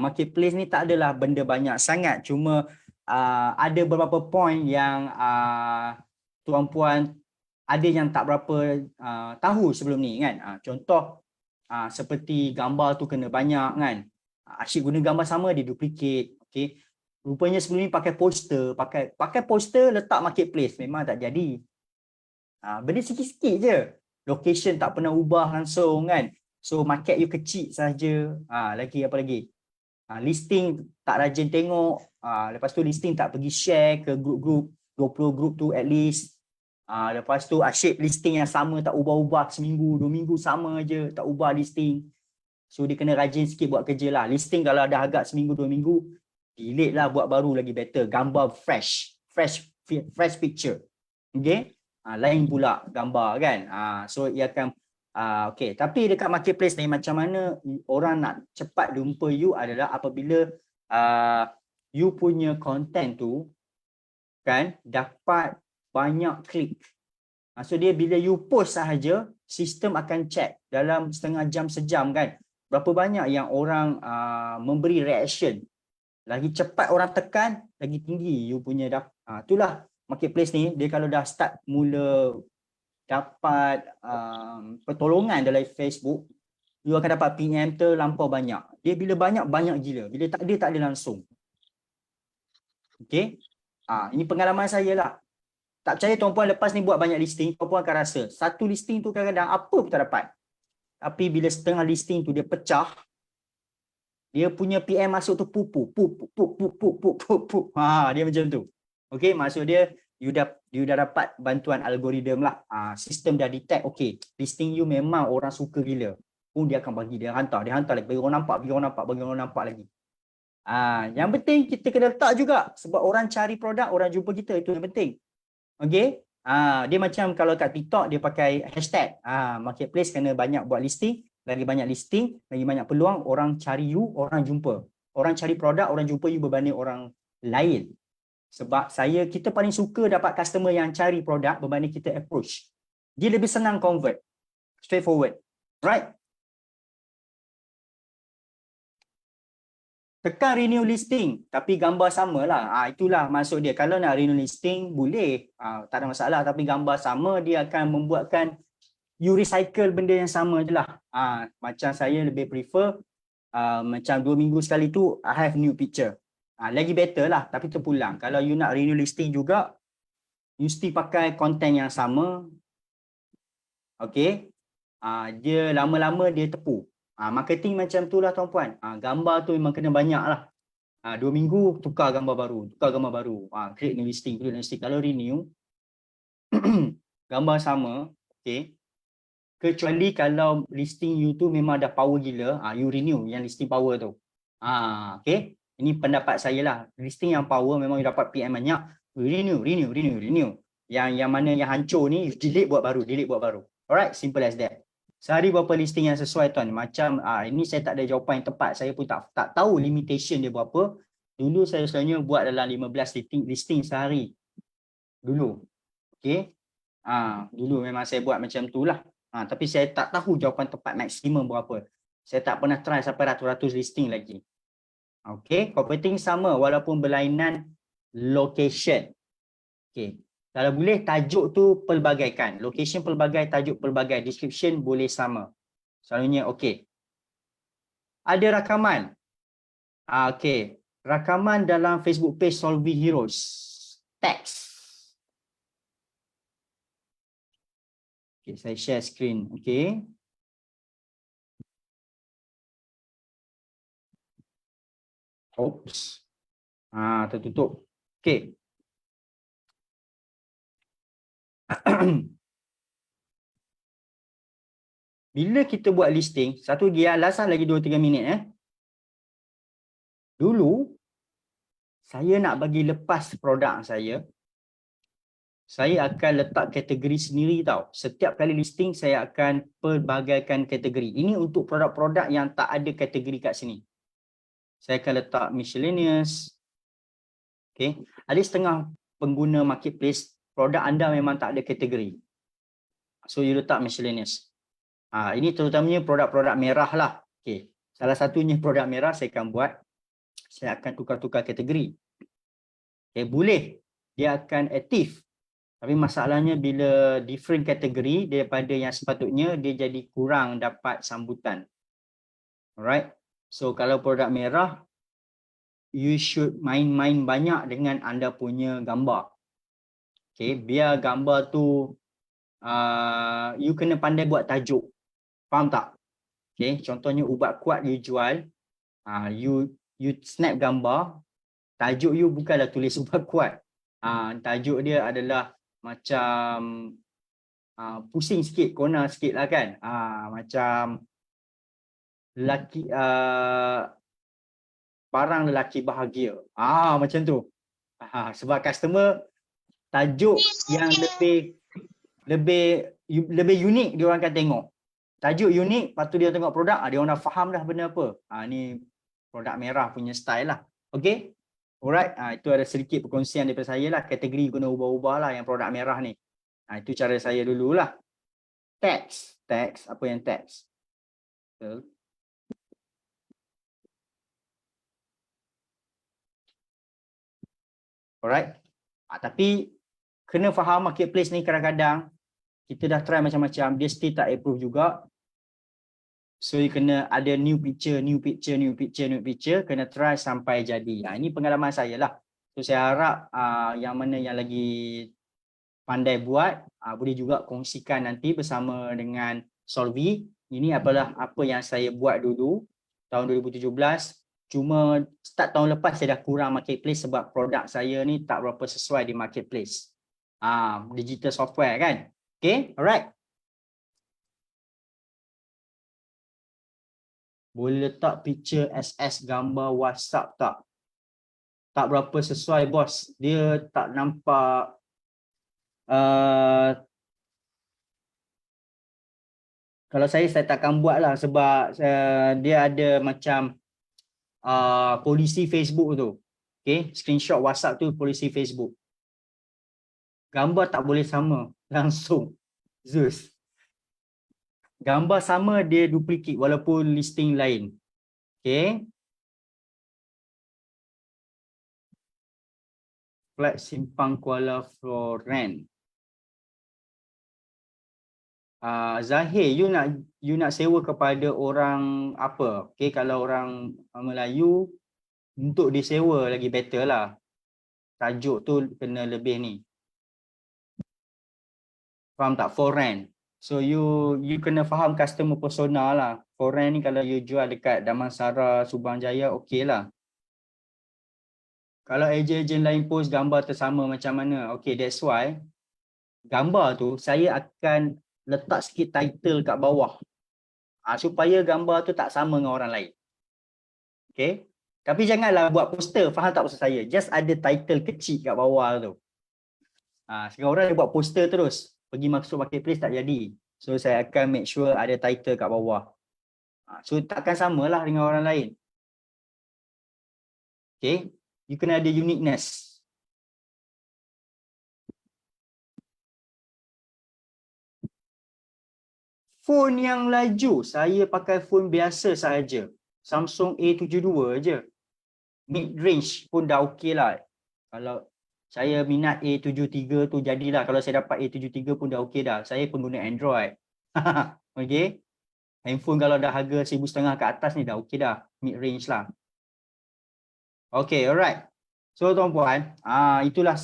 Marketplace ni tak adalah benda banyak sangat. Cuma ada beberapa point yang tuan-puan ada yang tak berapa tahu sebelum ni kan. Contoh seperti gambar tu kena banyak kan. Asyik guna gambar sama dia duplicate. Okay. Rupanya sebelum ni pakai poster, pakai poster letak marketplace memang tak jadi. Benda sikit-sikit je. Location tak pernah ubah langsung kan. So market you kecil saja. Lagi apa lagi? Listing tak rajin tengok. Lepas tu listing tak pergi share ke grup-grup, 20 grup tu at least. Lepas tu asyik listing yang sama tak ubah-ubah seminggu, 2 minggu sama je tak ubah listing. So dia kena rajin sikit buat kerja lah. Listing kalau dah agak seminggu 2 minggu, delete lah, buat baru lagi better. Gambar fresh picture. Okay. Lain pula gambar kan. So ia akan okay. Tapi dekat marketplace ni macam mana orang nak cepat jumpa you adalah apabila you punya content tu kan dapat banyak klik. So dia bila you post sahaja, sistem akan check dalam setengah jam, sejam kan. Berapa banyak yang orang memberi reaction. Lagi cepat orang tekan, lagi tinggi you punya itulah marketplace ni, dia kalau dah start mula dapat pertolongan dari Facebook, you akan dapat PM terlampau banyak. Dia bila banyak, banyak gila. Bila tak ada langsung. Okay. Ini pengalaman saya lah. Tak percaya tuan-puan lepas ni buat banyak listing, tuan-puan akan rasa satu listing tu kadang-kadang apa pun tak dapat. Tapi bila setengah listing tu dia pecah, dia punya PM masuk tu pupu. Dia macam tu. Okay, maksud dia you dah dapat bantuan algoritma lah. Sistem dah detect, okay, listing you memang orang suka gila. Pun dia akan bagi, dia hantar lagi, bagi orang nampak lagi. Yang penting kita kena letak juga sebab orang cari produk, orang jumpa kita, itu yang penting. Okay, dia macam kalau kat TikTok dia pakai hashtag. Marketplace kena banyak buat listing, lagi banyak listing, lagi banyak peluang, orang cari you, orang jumpa. Orang cari produk, orang jumpa you berbanding orang lain. Sebab kita paling suka dapat customer yang cari produk berbanding kita approach. Dia lebih senang convert. Straightforward. Right? Tekan renew listing tapi gambar sama lah. Itulah maksud dia. Kalau nak renew listing boleh. Tak ada masalah. Tapi gambar sama dia akan membuatkan you recycle benda yang sama je lah. Macam saya lebih prefer macam 2 minggu sekali tu I have new picture. Lagi better lah. Tapi terpulang. Kalau you nak renew listing juga you mesti pakai konten yang sama. Okay. Dia lama-lama dia tepu. Marketing macam tu lah tuan-puan. Gambar tu memang kena banyak lah. 2 minggu tukar gambar baru. Create new listing. Kalau renew, gambar sama. Okay. Kecuali kalau listing you tu memang dah power gila. You renew yang listing power tu. Okay. Ini pendapat saya lah. Listing yang power memang you dapat PM banyak. Renew. Yang mana yang hancur ni, delete buat baru. Alright, simple as that. Sehari berapa listing yang sesuai tuan? Macam ini saya tak ada jawapan yang tepat. Saya pun tak tahu limitation dia berapa. Dulu saya selalunya buat dalam 15 listing sehari. Dulu. Okay. Dulu memang saya buat macam tu lah. Tapi saya tak tahu jawapan tepat maksimum berapa. Saya tak pernah try sampai ratus-ratus listing lagi. Okay. Copywriting sama walaupun berlainan location. Okay. Kalau boleh tajuk tu pelbagaikan. Location pelbagai, tajuk pelbagai. Description boleh sama. Selalunya okey. Ada rakaman. Okey. Rakaman dalam Facebook page Solving Heroes. Text. Okey, saya share screen. Okey. Oops. Tertutup. Okey. Bila kita buat listing, satu lagi alasan lagi 2-3 minit. Dulu, saya nak bagi lepas produk saya akan letak kategori sendiri tau. Setiap kali listing, saya akan pelbagaikan kategori. Ini untuk produk-produk yang tak ada kategori kat sini. Saya akan letak miscellaneous. Okay. Ada setengah pengguna marketplace, produk anda memang tak ada kategori. So, you letak miscellaneous. Ini terutamanya produk-produk merah lah. Okay. Salah satunya produk merah saya akan buat. Saya akan tukar-tukar kategori. Okay, boleh. Dia akan aktif. Tapi masalahnya bila different kategori daripada yang sepatutnya, dia jadi kurang dapat sambutan. Alright. So, kalau produk merah, you should main-main banyak dengan anda punya gambar. Okay, biar gambar tu you kena pandai buat tajuk. Faham tak? Okay, contohnya ubat kuat you jual, you snap gambar, tajuk you bukanlah tulis ubat kuat. Tajuk dia adalah macam pusing sikit, corner sikit lah kan. Macam lelaki, barang lelaki bahagia. Macam tu. Sebab customer tajuk yang lebih unik dia orang akan tengok. Tajuk unik, lepas tu dia tengok produk, dia orang dah faham dah benda apa. Ni produk merah punya style lah. Okay? Alright, itu ada sedikit perkongsian daripada saya lah. Kategori guna ubah-ubah lah yang produk merah ni. Itu cara saya dululah. Text, apa yang text? Alright. Tapi kena faham marketplace ni kadang-kadang kita dah try macam-macam, dia still tak approve juga. So you kena ada new picture, kena try sampai jadi. Ini pengalaman saya lah. So saya harap yang mana yang lagi pandai buat, boleh juga kongsikan nanti bersama dengan Solvi. Ini adalah apa yang saya buat dulu tahun 2017. Cuma start tahun lepas saya dah kurang marketplace sebab produk saya ni tak berapa sesuai di marketplace. Digital software kan. Okay, alright. Boleh letak picture SS gambar WhatsApp tak? Tak berapa sesuai bos. Dia tak nampak kalau saya takkan buat lah sebab dia ada macam polisi Facebook tu. Okay, screenshot WhatsApp tu polisi Facebook. Gambar tak boleh sama langsung. Zeus. Gambar sama dia duplicate walaupun listing lain. Okay. Flat Simpang Kuala Floren. Zahir, you nak sewa kepada orang apa? Okay, kalau orang Melayu untuk disewa lagi better lah. Tajuk tu kena lebih ni. Faham tak? For rent. So you kena faham customer persona lah. For rent ni kalau you jual dekat Damansara, Subang Jaya, okey lah. Kalau ejen-ejen lain post gambar tersama macam mana? Okay, that's why gambar tu saya akan letak sikit title kat bawah. Supaya gambar tu tak sama dengan orang lain. Okay. Tapi janganlah buat poster. Faham tak maksud saya? Just ada title kecil kat bawah tu. Sekarang orang dia buat poster terus. Pergi masuk marketplace tak jadi. So saya akan make sure ada title kat bawah. So takkan samalah dengan orang lain. Okay. You kena ada uniqueness. Phone yang laju, saya pakai phone biasa sahaja. Samsung A72 je. Mid range pun dah okey lah. Kalau saya minat A73 tu jadilah. Kalau saya dapat A73 pun dah okey dah. Saya pun guna Android. Okay. Handphone kalau dah harga 1,500 ke atas ni dah okey dah. Mid range lah. Okay, alright. So tuan-puan, itulah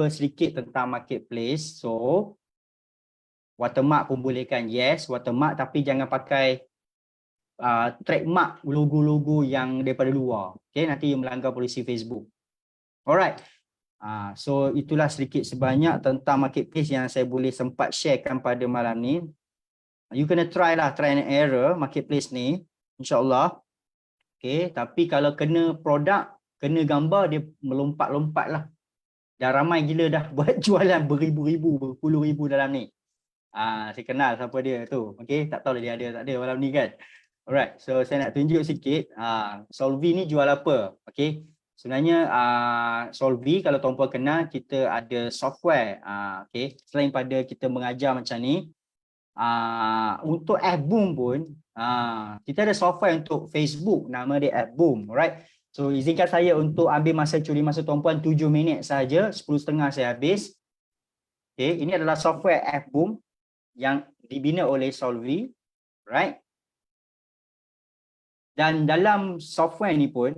sedikit tentang marketplace. So watermark pun boleh kan? Yes, watermark, tapi jangan pakai trademark logo-logo yang daripada luar. Okay, nanti melanggar polisi Facebook. Alright. So itulah sedikit sebanyak tentang marketplace yang saya boleh sempat sharekan pada malam ni. You kena try and error marketplace ni, insyaAllah. Okay, tapi kalau kena produk, kena gambar, dia melompat-lompat lah. Dah ramai gila dah buat jualan beribu-ribu, berpuluh ribu dalam ni. Saya kenal siapa dia tu. Okay, tak tahu dia ada tak ada malam ni kan. Alright, so saya nak tunjuk sikit. Solvi ni jual apa? Okay, sebenarnya Solvi kalau tuan-puan kenal, kita ada software. Okay, selain pada kita mengajar macam ni, untuk Appboom pun, kita ada software untuk Facebook, nama dia Appboom. Alright, so izinkan saya untuk ambil masa curi masa tuan-puan 7 minit saja, 10.30 saya habis. Okay, ini adalah software Appboom yang dibina oleh Solvi, right? Dan dalam software ni pun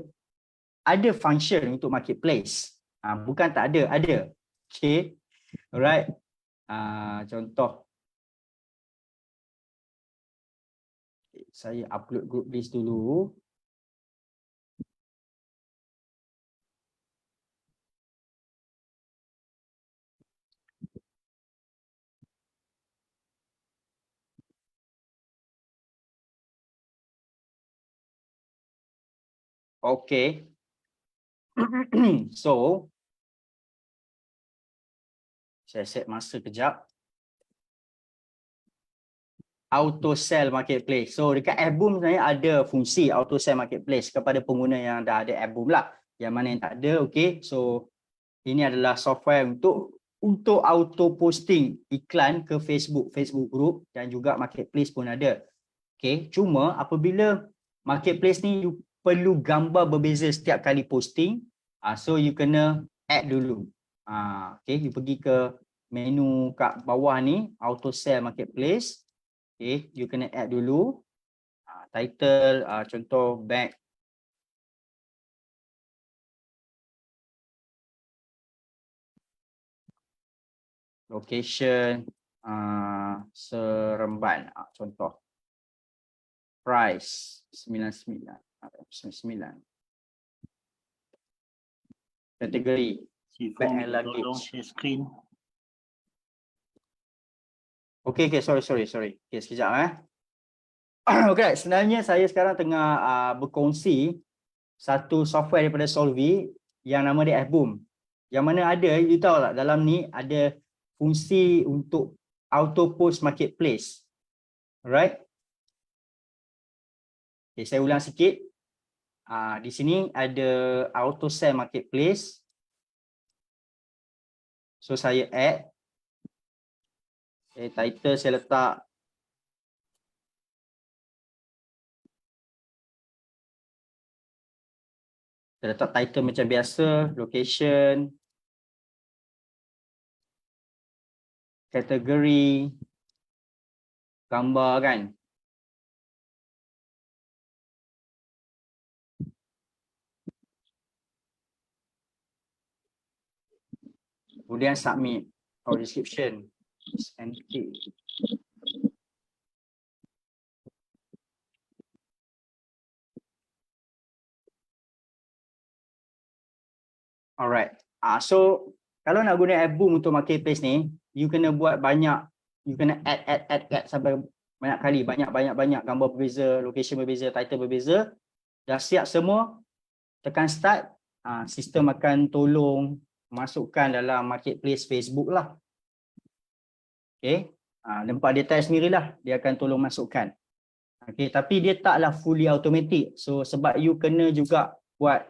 ada function untuk marketplace. Bukan tak ada, ada. Okay, alright. Contoh, saya upload group list dulu. Okay. So, saya set masa kejap. Auto sell marketplace. So dekat Appboom sebenarnya ada fungsi auto sell marketplace kepada pengguna yang dah ada Appboom lah. Yang mana yang tak ada, okay. So ini adalah software untuk auto posting iklan ke Facebook group dan juga marketplace pun ada. Okay, cuma apabila marketplace ni you perlu gambar berbeza setiap kali posting, so you kena add dulu. Okay, you pergi ke menu kat bawah ni, auto sell marketplace. Okay, you kena add dulu. Title, contoh bag. Location, Seremban, contoh. Price, 99. Kategori, bag and luggage. Share screen. Okay, sorry. Okay, sekejap Okay, sebenarnya saya sekarang tengah berkongsi satu software daripada Solvy yang nama dia Fboom. Yang mana ada, you tahu tak, dalam ni ada fungsi untuk auto post marketplace. Alright. Okay, saya ulang sikit. Di sini ada auto sell marketplace. So saya add. Okay, title saya letak saya letak title macam biasa, location, kategori, gambar kan. Kemudian submit or description is empty. Alright. So kalau nak guna Fboom untuk marketplace ni, you kena buat banyak, you kena add sampai banyak kali, banyak gambar berbeza, location berbeza, title berbeza. Dah siap semua, tekan start, sistem akan tolong masukkan dalam marketplace Facebook lah. Okay, tempat dia test sendirilah, dia akan tolong masukkan. Okay, tapi dia taklah fully automatic. So sebab you kena juga buat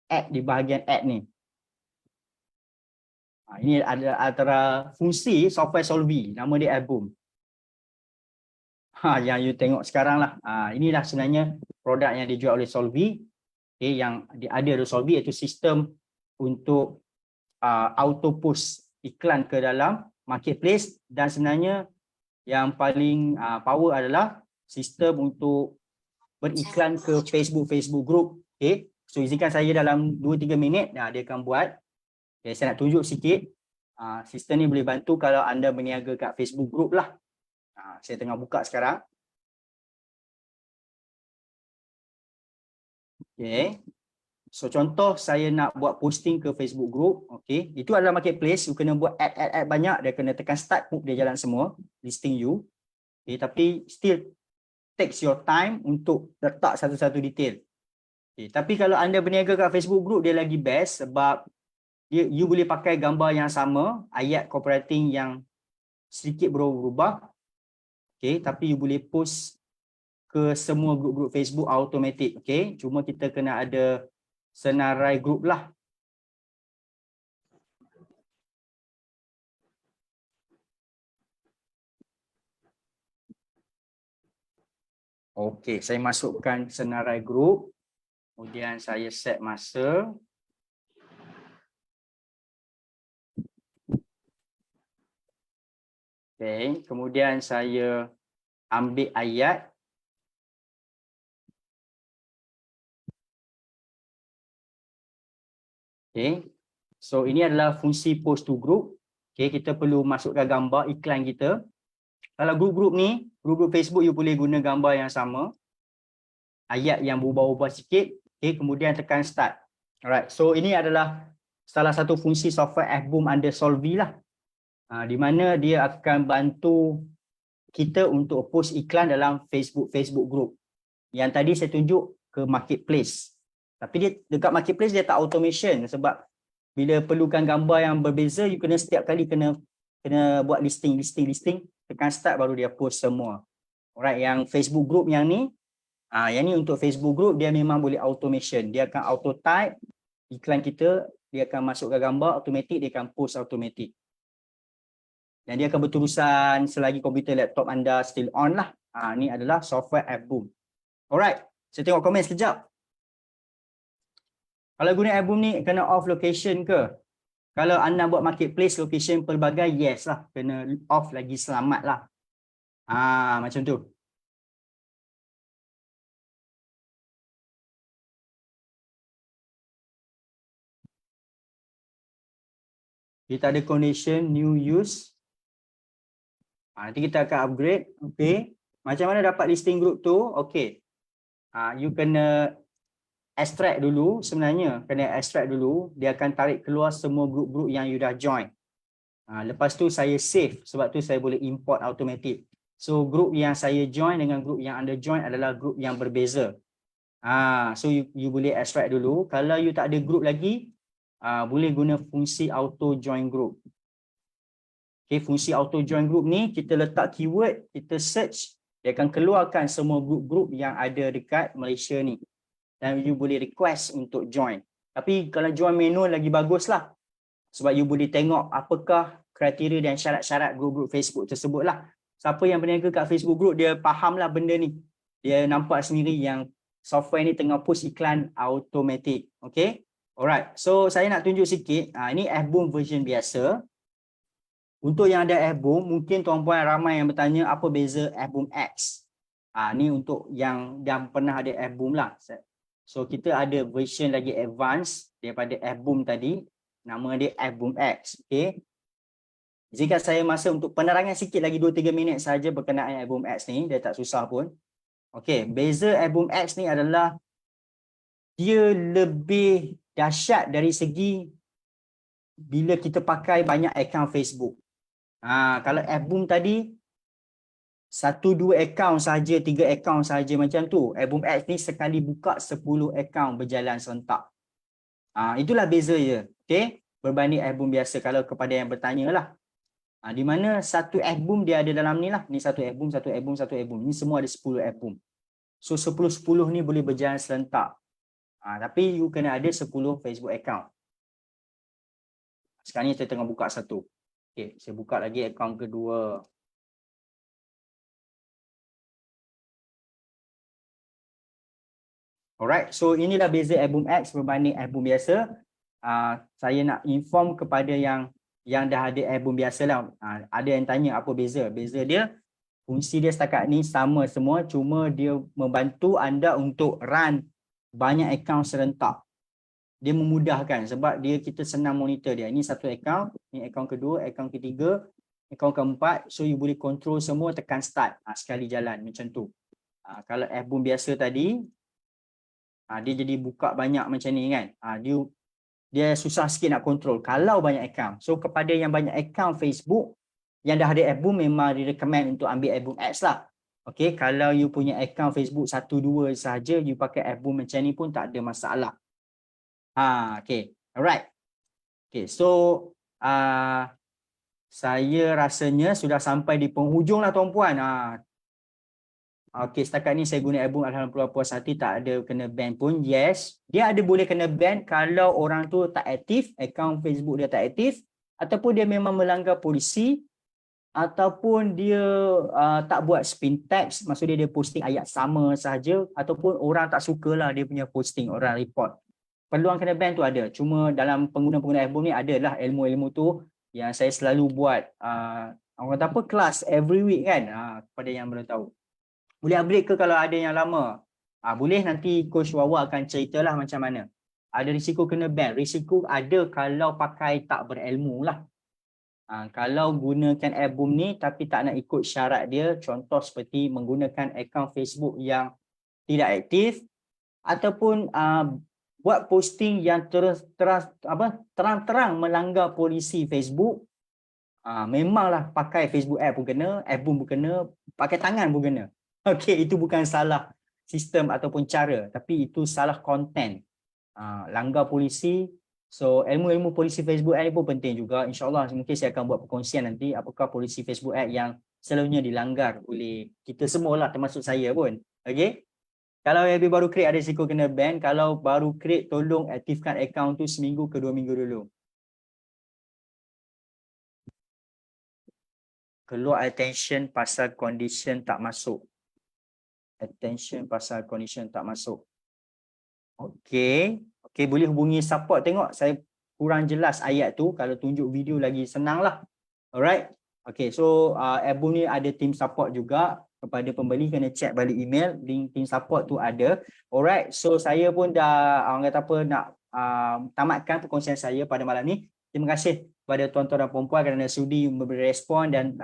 add di bahagian add ni. Ini ada antara fungsi software Solvy, nama dia Fboom. Yang you tengok sekarang lah. Inilah sebenarnya produk yang dijual oleh Solvy. Okay, yang ada dari Solvy iaitu sistem untuk auto post iklan ke dalam marketplace, dan sebenarnya yang paling power adalah sistem untuk beriklan ke Facebook group. Okay, so izinkan saya dalam 2-3 minit dia akan buat. Okay, saya nak tunjuk sikit. Sistem ni boleh bantu kalau anda berniaga kat Facebook group lah. Saya tengah buka sekarang. Okay. So contoh saya nak buat posting ke Facebook group. Okay. Itu adalah marketplace. You kena buat add banyak. Dia kena tekan start, dia jalan semua. Listing you. Okay. Tapi still takes your time untuk letak satu-satu detail. Okay. Tapi kalau anda berniaga kat Facebook group, dia lagi best sebab you boleh pakai gambar yang sama, ayat copywriting yang sedikit berubah. Okay, tapi you boleh post ke semua grup-grup Facebook automatic. Okay, cuma kita kena ada senarai grup lah. Okay, saya masukkan senarai grup. Kemudian saya set masa. Okay, kemudian saya ambil ayat. Okay, so ini adalah fungsi post to group. Okay, kita perlu masukkan gambar iklan kita. Kalau grup-grup ni, grup-grup Facebook, you boleh guna gambar yang sama. Ayat yang berubah-ubah sikit. Okay, kemudian tekan start. Alright, so ini adalah salah satu fungsi software Fboom under Solvy lah. Di mana dia akan bantu kita untuk post iklan dalam Facebook group. Yang tadi saya tunjuk ke marketplace. Tapi dia dekat marketplace dia tak automation sebab bila perlukan gambar yang berbeza, you kena setiap kali kena buat listing, tekan start baru dia post semua. Alright, yang Facebook group yang ni untuk Facebook group dia memang boleh automation. Dia akan auto type iklan kita, dia akan masukkan gambar automatic, dia akan post automatic. Dan dia akan berterusan selagi komputer laptop anda still on lah. Ni adalah software Fboom. Alright, saya tengok komen sekejap. Kalau guna Fboom ni kena off location ke? Kalau anda buat marketplace location pelbagai, yes lah. Kena off lagi selamat lah. Macam tu. Kita ada condition new use. Nanti kita akan upgrade. Okay. Macam mana dapat listing group tu? Okay. You kena extract dulu sebenarnya. Kena extract dulu. Dia akan tarik keluar semua group-group yang you dah join. Lepas tu saya save. Sebab tu saya boleh import automatic. So group yang saya join dengan group yang anda join adalah group yang berbeza. So you boleh extract dulu. Kalau you tak ada group lagi, boleh guna fungsi auto join group. Okay, fungsi auto join group ni kita letak keyword, kita search, dia akan keluarkan semua group-group yang ada dekat Malaysia ni. Dan you boleh request untuk join. Tapi kalau join manual lagi bagus lah. Sebab you boleh tengok apakah kriteria dan syarat-syarat group-group Facebook tersebut lah. Siapa yang berniaga kat Facebook group, dia faham lah benda ni. Dia nampak sendiri yang software ni tengah push iklan automatic. Okay. Alright. So saya nak tunjuk sikit. Ini FBoom version biasa. Untuk yang ada FBoom, mungkin tuan-puan ramai yang bertanya apa beza FBoom X. Ni untuk yang dah pernah ada FBoom lah. So kita ada version lagi advance daripada FBoom tadi. Nama dia FBoom X. Okay. Jika saya masa untuk penerangan sikit lagi 2-3 minit saja berkenaan FBoom X ni, dia tak susah pun. Okay, beza FBoom X ni adalah dia lebih dahsyat dari segi bila kita pakai banyak akaun Facebook. Kalau FBoom tadi 1-2 akaun saja, 3 akaun saja macam tu. FBoom X ni sekali buka 10 akaun berjalan serentak. Itulah beza je. Okay, berbanding FBoom biasa kalau kepada yang bertanya lah. Di mana satu FBoom dia ada dalam ni lah. Ni satu FBoom, satu FBoom, satu FBoom. Ni semua ada 10 FBoom. So 10-10 ni boleh berjalan serentak. Tapi you kena ada 10 Facebook account. Sekarang ni saya tengah buka satu. Okay, saya buka lagi akaun kedua. Alright, so inilah beza FBoom X berbanding FBoom biasa. Saya nak inform kepada yang dah ada FBoom biasa lah. Ada yang tanya apa beza. Beza dia, fungsi dia setakat ni sama semua, cuma dia membantu anda untuk run banyak akaun serentak. Dia memudahkan sebab kita senang monitor dia. Ini satu akaun, ini akaun kedua, akaun ketiga, akaun keempat. So you boleh control semua, tekan start sekali jalan macam tu. Kalau FBoom biasa tadi, dia jadi buka banyak macam ni kan. Dia susah sikit nak control kalau banyak akaun. So kepada yang banyak akaun Facebook yang dah ada FBoom, memang recommend untuk ambil FBoom X lah. Okay, kalau you punya akaun Facebook 1-2 sahaja, you pakai FBoom macam ni pun tak ada masalah. Okay, alright. Okay, so saya rasanya sudah sampai di penghujung lah tuan-puan. Okay, setakat ni saya guna FBoom, alhamdulillah puas hati, tak ada kena ban pun. Yes, dia ada boleh kena ban kalau orang tu tak aktif, akaun Facebook dia tak aktif, ataupun dia memang melanggar polisi, ataupun dia tak buat spin tags, maksudnya dia posting ayat sama saja, ataupun orang tak sukalah dia punya posting, orang report. Peluang kena ban tu ada. Cuma dalam pengguna-pengguna FBoom ni adalah ilmu-ilmu tu yang saya selalu buat orang kata apa, kelas every week kan, kepada yang belum tahu. Boleh upgrade ke kalau ada yang lama? Boleh, nanti Coach Wawa akan ceritalah macam mana. Ada risiko kena ban. Risiko ada kalau pakai tak berilmu lah. Kalau gunakan FBoom ni tapi tak nak ikut syarat dia, contoh seperti menggunakan akaun Facebook yang tidak aktif, ataupun buat posting yang terang-terang melanggar polisi Facebook, memanglah pakai Facebook app pun kena, FBoom pun kena, pakai tangan pun kena. Okey, itu bukan salah sistem ataupun cara, tapi itu salah konten. Langgar polisi. So ilmu-ilmu polisi Facebook ad pun penting juga. InsyaAllah mungkin saya akan buat perkongsian nanti apakah polisi Facebook ad yang selalunya dilanggar oleh kita semua lah, termasuk saya pun. Okey. Kalau yang baru create ada risiko kena ban. Kalau baru create, tolong aktifkan akaun tu seminggu ke 2 minggu dulu. Keluar attention pasal condition tak masuk. Attention pasal condition tak masuk. Okey. Okey, boleh hubungi support. Tengok saya kurang jelas ayat tu. Kalau tunjuk video lagi senang lah. Alright. Okey, so FBoom ni ada team support juga. Kepada pembeli kena check balik email. Link team support tu ada. Alright. So saya pun dah orang kata apa nak tamatkan perkongsian saya pada malam ni. Terima kasih kepada tuan-tuan dan puan-puan kerana sudi memberi respon dan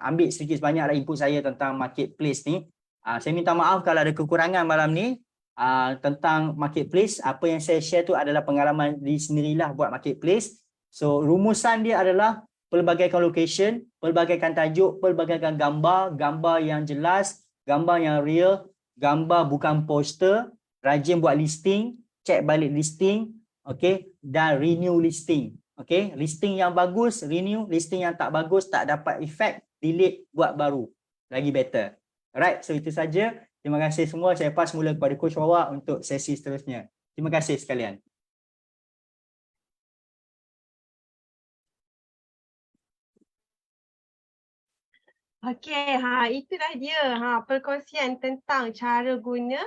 ambil sedikit sebanyaklah input saya tentang marketplace ni. Saya minta maaf kalau ada kekurangan malam ni tentang marketplace. Apa yang saya share tu adalah pengalaman diri sendirilah buat marketplace. So rumusan dia adalah pelbagaikan location, pelbagaikan tajuk, pelbagaikan gambar, gambar yang jelas, gambar yang real, gambar bukan poster, rajin buat listing, cek balik listing, okay, dan renew listing. Okay, listing yang bagus, renew, listing yang tak bagus, tak dapat efek, delete, buat baru. Lagi better. Alright, so itu saja. Terima kasih semua. Saya pass mula kepada Coach Wawa untuk sesi seterusnya. Terima kasih sekalian. Okey, itulah dia perkongsian tentang cara guna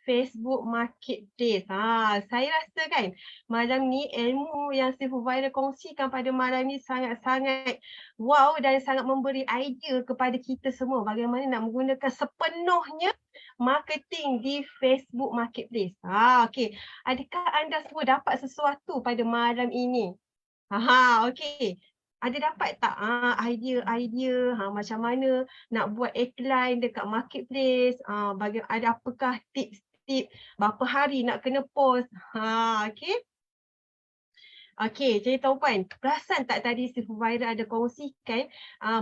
Facebook Marketplace. Saya rasa kan malam ni ilmu yang Supervisor kongsikan pada malam ni sangat-sangat wow dan sangat memberi idea kepada kita semua bagaimana nak menggunakan sepenuhnya marketing di Facebook Marketplace. Okey. Adakah anda semua dapat sesuatu pada malam ini? Okey. Ada dapat tak idea macam mana nak buat iklan dekat marketplace, ada apakah tips-tips berapa hari nak kena post. Okey. Okey, jadi tuan-puan, perasan tak tadi Supervisor ada kongsikan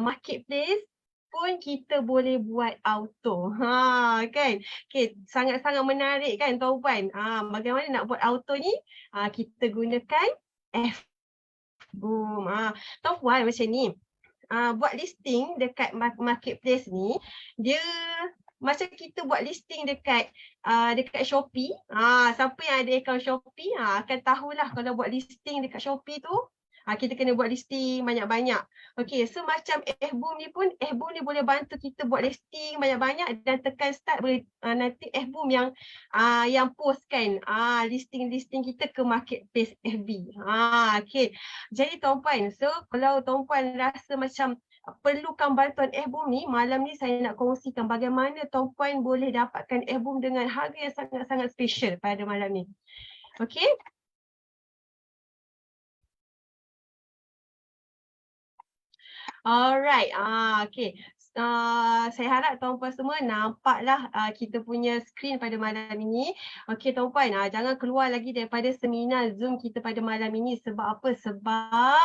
marketplace pun kita boleh buat auto. Kan? Okey, sangat-sangat menarik kan tuan-puan. Bagaimana nak buat auto ni? Kita gunakan Boom. Tuan-puan macam ni. Buat listing dekat marketplace ni, dia macam kita buat listing dekat Shopee. Siapa yang ada akaun Shopee akan tahulah kalau buat listing dekat Shopee tu, kita kena buat listing banyak-banyak. Okey, so macam Boom ni pun, Boom ni boleh bantu kita buat listing banyak-banyak dan tekan start boleh nanti Boom yang post kan listing-listing kita ke marketplace FB. Okey. Jadi tuan-puan, so kalau tuan-puan rasa macam perlukan bantuan Boom ni, malam ni saya nak kongsikan bagaimana tuan-puan boleh dapatkan Boom dengan harga yang sangat-sangat special pada malam ni. Okey. Alright, okay. Saya harap tuan-puan semua nampaklah kita punya skrin pada malam ini. Okey tuan-puan, jangan keluar lagi daripada seminar Zoom kita pada malam ini. Sebab apa? Sebab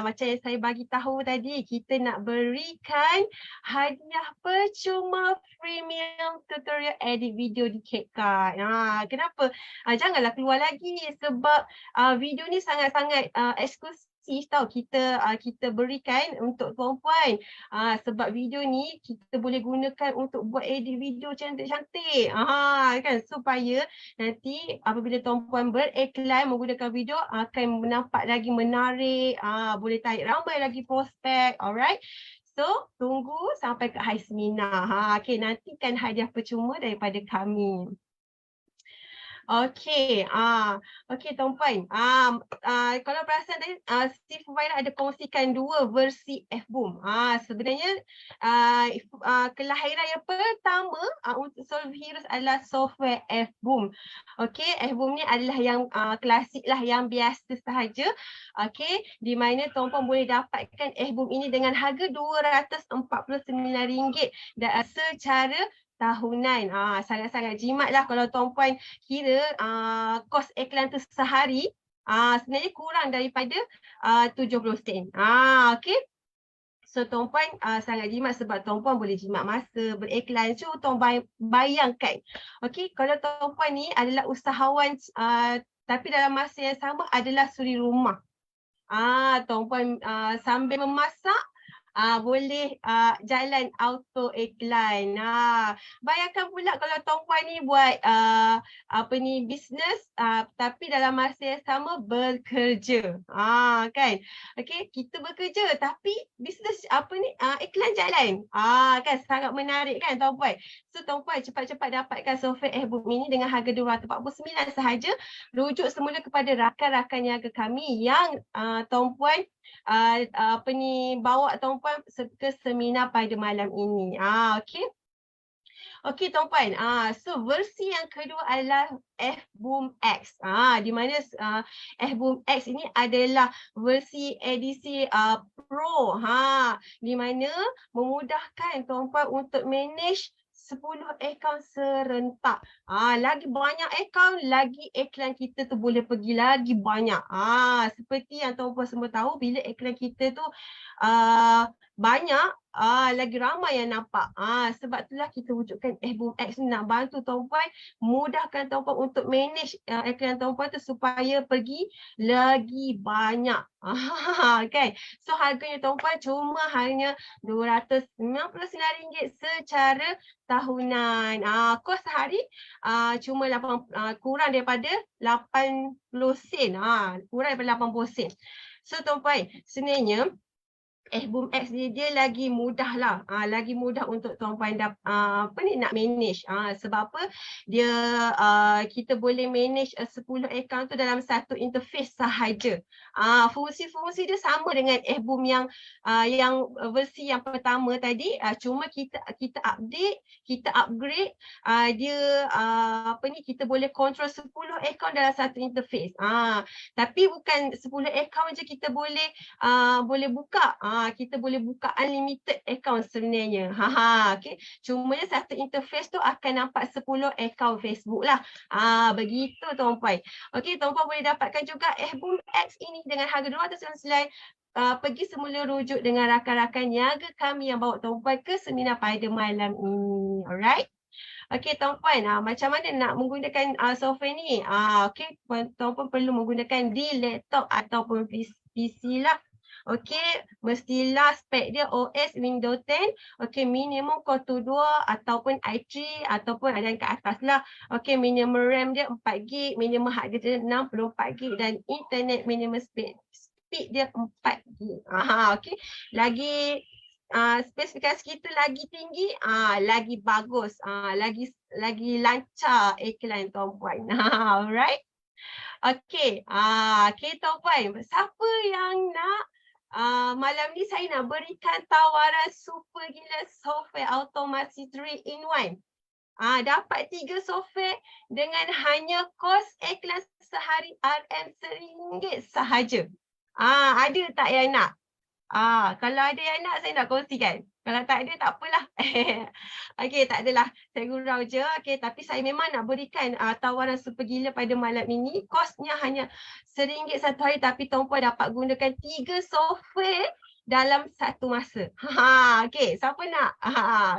macam yang saya bagi tahu tadi, kita nak berikan hadiah percuma premium tutorial edit video di CapCut. Kenapa? Janganlah keluar lagi sebab video ni sangat-sangat eksklusif tahu kita berikan untuk tuan-puan. Sebab video ni kita boleh gunakan untuk buat edit video cantik-cantik. Kan, supaya nanti apabila tuan-puan beriklan menggunakan video akan nampak lagi menarik, boleh tarik ramai lagi prospek. Alright. So, tunggu sampai ke akhir seminar. Okay, nantikan hadiah percuma daripada kami. Okey, okey tuan-puan. Kalau perasan tadi Supervisor ada kongsikan dua versi Boom. Sebenarnya kelahiran yang pertama untuk Solveheroes adalah software Boom. Okey, Boom ni adalah yang klasik lah, yang biasa sahaja. Okey, di mana tuan-puan boleh dapatkan Boom ini dengan harga RM249 dan secara tahunan. Sangat-sangat jimat lah kalau tuan-puan kira kos iklan tu sehari sebenarnya kurang daripada 70 sen. Okey. So tuan-puan sangat jimat sebab tuan-puan boleh jimat masa beriklan. So tuan-puan bayangkan. Okey, kalau tuan-puan ni adalah usahawan tapi dalam masa yang sama adalah suri rumah. Tuan-puan sambil memasak boleh jalan auto iklan. Bayangkan pula kalau tuan-puan ni buat bisnes tapi dalam masa yang sama bekerja. Kan? Okey, kita bekerja tapi bisnes iklan jalan. Kan sangat menarik kan tuan-puan. So tuan-puan cepat-cepat dapatkan software Boom ini dengan harga RM249 sahaja. Rujuk semula kepada rakan-rakan niaga kami yang tuan-puan bawa tuan-puan ke seminar pada malam ini. Okey. Okey tuan-puan, so versi yang kedua adalah F-Boom X. Di mana F-Boom X ini adalah versi edisi Pro. Di mana memudahkan tuan-puan untuk manage 10 akaun serentak. Lagi banyak akaun, lagi iklan kita tu boleh pergi lagi banyak. Seperti yang tuan-puan semua tahu, bila iklan kita tu banyak, lagi ramai yang nampak. Sebab itulah kita wujudkan F-Boom X ni nak bantu tuan-puan, mudahkan tuan-puan untuk manage iklan tuan-puan tu supaya pergi lagi banyak. Kan? So harganya tuan-puan cuma hanya RM299 secara tahunan. Kos sehari cuma kurang daripada 80 sen. Kurang daripada 80 sen. So tuan-puan, sebenarnya F-Boom X ni dia lagi mudah lah. Lagi mudah untuk tuan-puan nak manage. Sebab apa? Dia kita boleh manage 10 akaun tu dalam satu interface sahaja. Fungsi-fungsi dia sama dengan F-Boom yang versi yang pertama tadi. Cuma kita update, kita upgrade, dia kita boleh control 10 akaun dalam satu interface. Tapi bukan 10 akaun je kita boleh buka. Kita boleh buka unlimited account sebenarnya. Okay. Cuma satu interface tu akan nampak 10 account Facebook lah. Begitu tuan-puan. Okey, tuan-puan boleh dapatkan juga F-Boom X ini dengan harga RM299. Pergi semula rujuk dengan rakan-rakan niaga kami yang bawa tuan-puan ke seminar pada malam ini. Alright. Okey tuan-puan, macam mana nak menggunakan software ni? Okey, tuan-puan perlu menggunakan di laptop ataupun PC lah. Okey, mestilah spek dia OS Windows 10. Okey, minimum Core 2 ataupun i3 ataupun ada yang ke atas lah. Okey, minimum RAM dia 4GB, minimum hard disk dia 64GB dan internet minimum speed dia 4GB. Okey, lagi spesifikasi kita lagi tinggi, lagi bagus, lagi lancar iklan tuan-puan. Alright. Okey, tuan-puan, siapa yang nak malam ni saya nak berikan tawaran super gila software automasi 3-in-1. Dapat 3 software dengan hanya kos iklan sehari RM1 sahaja. Ada tak yang nak? Kalau ada yang nak, saya nak kongsikan. Kalau tak ada, tak apalah. Okey, tak adalah. Saya gurau je. Okey, tapi saya memang nak berikan tawaran super gila pada malam ini. Kosnya hanya RM1 satu hari, tapi tuan-puan dapat gunakan 3 software dalam satu masa. Okey, siapa nak?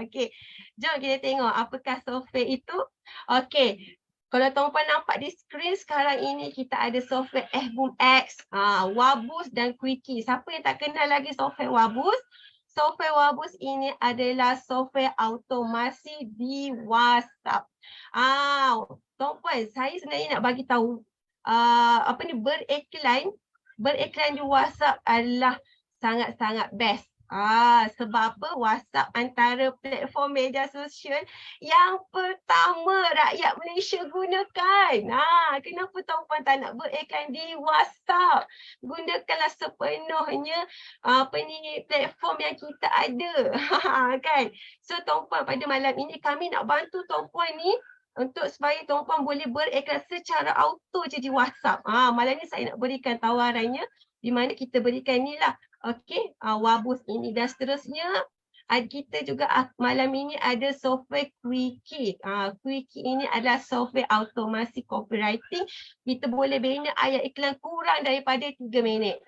Okey, jom kita tengok apakah software itu. Okey. Kalau tuan-puan nampak di skrin sekarang ini, kita ada software F-Boom X, Wabus dan Quickie. Siapa yang tak kenal lagi software Wabus? Software Wabus ini adalah software automasi di WhatsApp. Tuan-puan, saya sebenarnya nak bagi tahu beriklan di WhatsApp adalah sangat-sangat best. Sebab apa? WhatsApp antara platform media sosial yang pertama rakyat Malaysia gunakan. Kenapa tuan-puan tak nak beriklan di WhatsApp? Gunakanlah sepenuhnya platform yang kita ada. Kan? So tuan-puan, pada malam ini kami nak bantu tuan-puan ni untuk supaya tuan-puan boleh beriklan secara auto je di WhatsApp. Malam ni saya nak berikan tawarannya, di mana kita berikan ni lah. Okey, Wabus ini dan seterusnya. Kita juga malam ini ada software Quickie. Quickie ini adalah software automasi copywriting. Kita boleh bina ayat iklan kurang daripada 3 minit.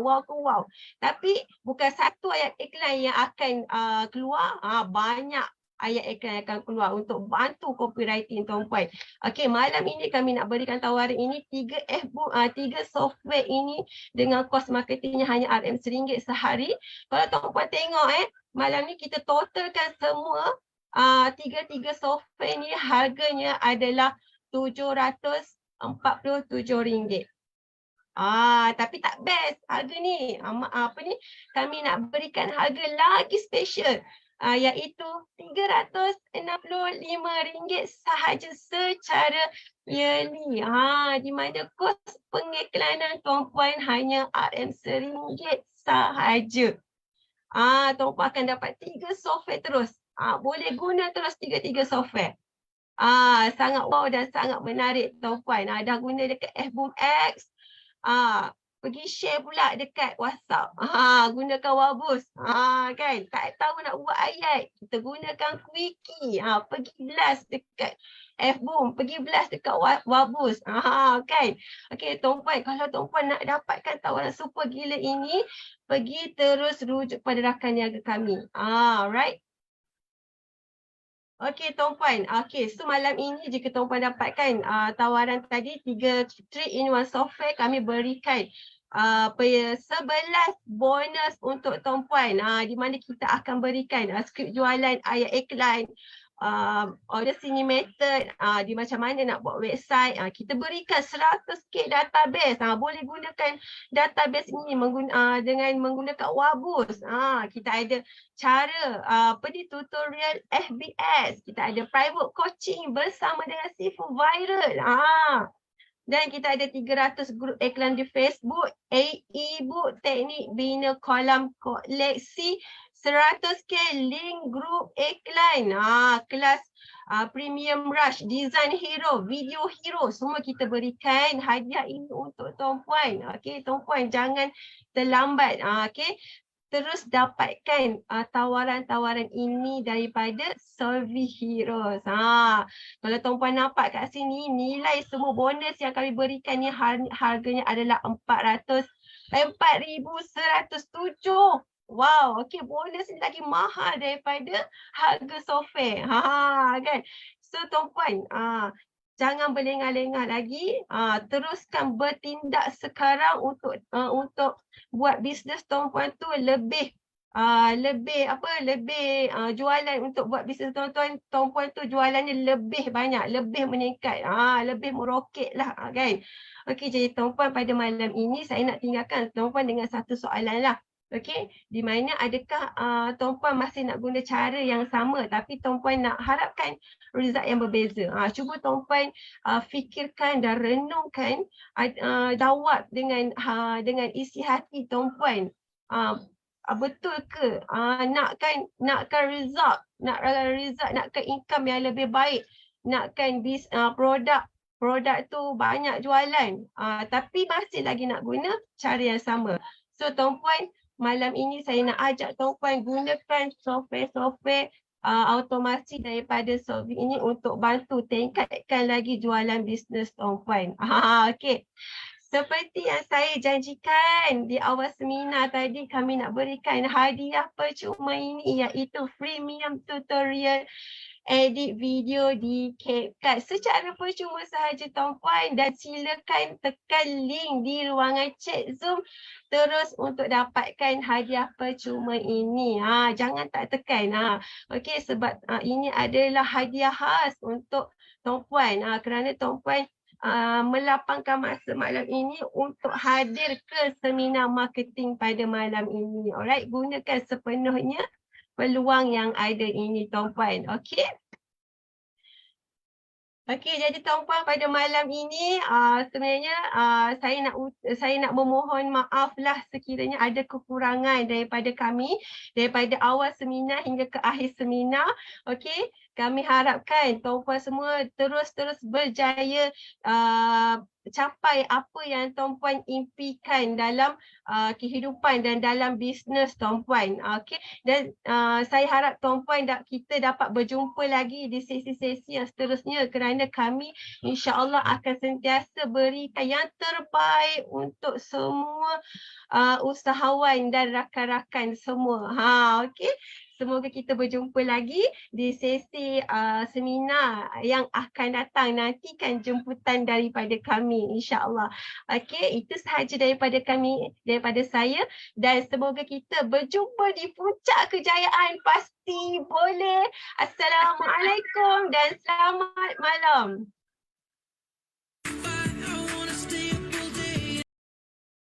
Wow. Tapi bukan satu ayat iklan yang akan keluar, banyak ayat iklan akan keluar untuk bantu copywriting tuan-puan. Okey, malam ini kami nak berikan tawaran ini 3 software ini dengan kos marketingnya hanya RM1 sehari. Kalau tuan-puan tengok malam ni kita totalkan semua 3 software ni harganya adalah RM747. Tapi tak best harga ni. Kami nak berikan harga lagi special, iaitu RM365 sahaja secara yearly. Di mana kos pengiklanan tuan-puan hanya RM1 sahaja. Tuan-puan akan dapat 3 software terus. Boleh guna terus tiga-tiga software. Sangat wow dan sangat menarik tuan-puan. Dah guna dekat FBoom X. Pergi share pula dekat WhatsApp. Gunakan Wabus. Kan? Tak tahu nak buat ayat. Kita gunakan Quickie. Pergi blast dekat FBoom. Pergi blast dekat Wabus. Kan? Okey, tuan-puan. Kalau tuan-puan nak dapatkan tawaran super gila ini, pergi terus rujuk pada rakan niaga kami. Right? Okey tuan-puan, so malam ini jika tuan-puan dapatkan tawaran tadi 3 3-in-1 software, kami berikan 11 bonus untuk tuan-puan, di mana kita akan berikan skrip jualan, ayat iklan, order sini method, di macam mana nak buat website. Kita berikan 100k database. Boleh gunakan database ini dengan menggunakan Wabus. Kita ada cara tutorial FBS. Kita ada private coaching bersama dengan Sifu Viral. Dan kita ada 300 grup iklan di Facebook, e-book, teknik bina kolam koleksi, 100k link grup iklan, kelas Premium Rush, Design Hero, Video Hero, semua kita berikan hadiah ini untuk tuan-puan. Okey, tuan-puan jangan terlambat. Okey, terus dapatkan tawaran-tawaran ini daripada Solvi Heroes. Kalau tuan-puan nampak kat sini, nilai semua bonus yang kami berikan ni harganya adalah 4,107. Wow, okey, bonus ni lagi mahal daripada harga software. Kan? So tuan-puan, jangan berlengah-lengah lagi, teruskan bertindak sekarang untuk buat bisnes tuan-puan tu lebih jualan. Untuk buat bisnes tuan-puan tu jualannya lebih banyak, lebih meningkat, lebih meroket lah kan. Okey, jadi tuan-puan pada malam ini saya nak tinggalkan tuan-puan dengan satu soalan lah. Okey, di mana adakah tuan-puan masih nak guna cara yang sama tapi tuan-puan nak harapkan result yang berbeza. Cuba tuan-puan fikirkan dan renungkan, jawab dengan isi hati tuan-puan. Betul ke nakkan result, nakkan income yang lebih baik, nakkan produk tu banyak jualan, tapi masih lagi nak guna cara yang sama. So tuan-puan, malam ini saya nak ajak tuan-puan gunakan software automasi daripada Solvi ini untuk bantu tingkatkan lagi jualan bisnes tuan-puan. Okey. Seperti yang saya janjikan di awal seminar tadi, kami nak berikan hadiah percuma ini, iaitu freemium tutorial edit video di CapCut secara percuma sahaja tuan-puan, dan silakan tekan link di ruangan chat Zoom terus untuk dapatkan hadiah percuma ini. Jangan tak tekan. Okey, sebab ini adalah hadiah khas untuk tuan-puan, kerana tuan-puan melapangkan masa malam ini untuk hadir ke seminar marketing pada malam ini. Alright, gunakan sepenuhnya peluang yang ada ini tuan-puan. Okey. Okey, jadi tuan-puan pada malam ini sebenarnya saya nak memohon maaf lah sekiranya ada kekurangan daripada kami daripada awal seminar hingga ke akhir seminar. Okey, kami harapkan tuan-puan semua terus berjaya capai apa yang tuan-puan impikan dalam kehidupan dan dalam bisnes tuan-puan. Okey, dan saya harap tuan-puan kita dapat berjumpa lagi di sesi-sesi yang seterusnya, kerana kami insya-Allah akan sentiasa berikan yang terbaik untuk semua usahawan dan rakan-rakan semua. Okey. Semoga kita berjumpa lagi di sesi seminar yang akan datang. Nantikan jemputan daripada kami insya-Allah. Okey, itu sahaja daripada saya, dan semoga kita berjumpa di puncak kejayaan. Pasti boleh. Assalamualaikum dan selamat malam.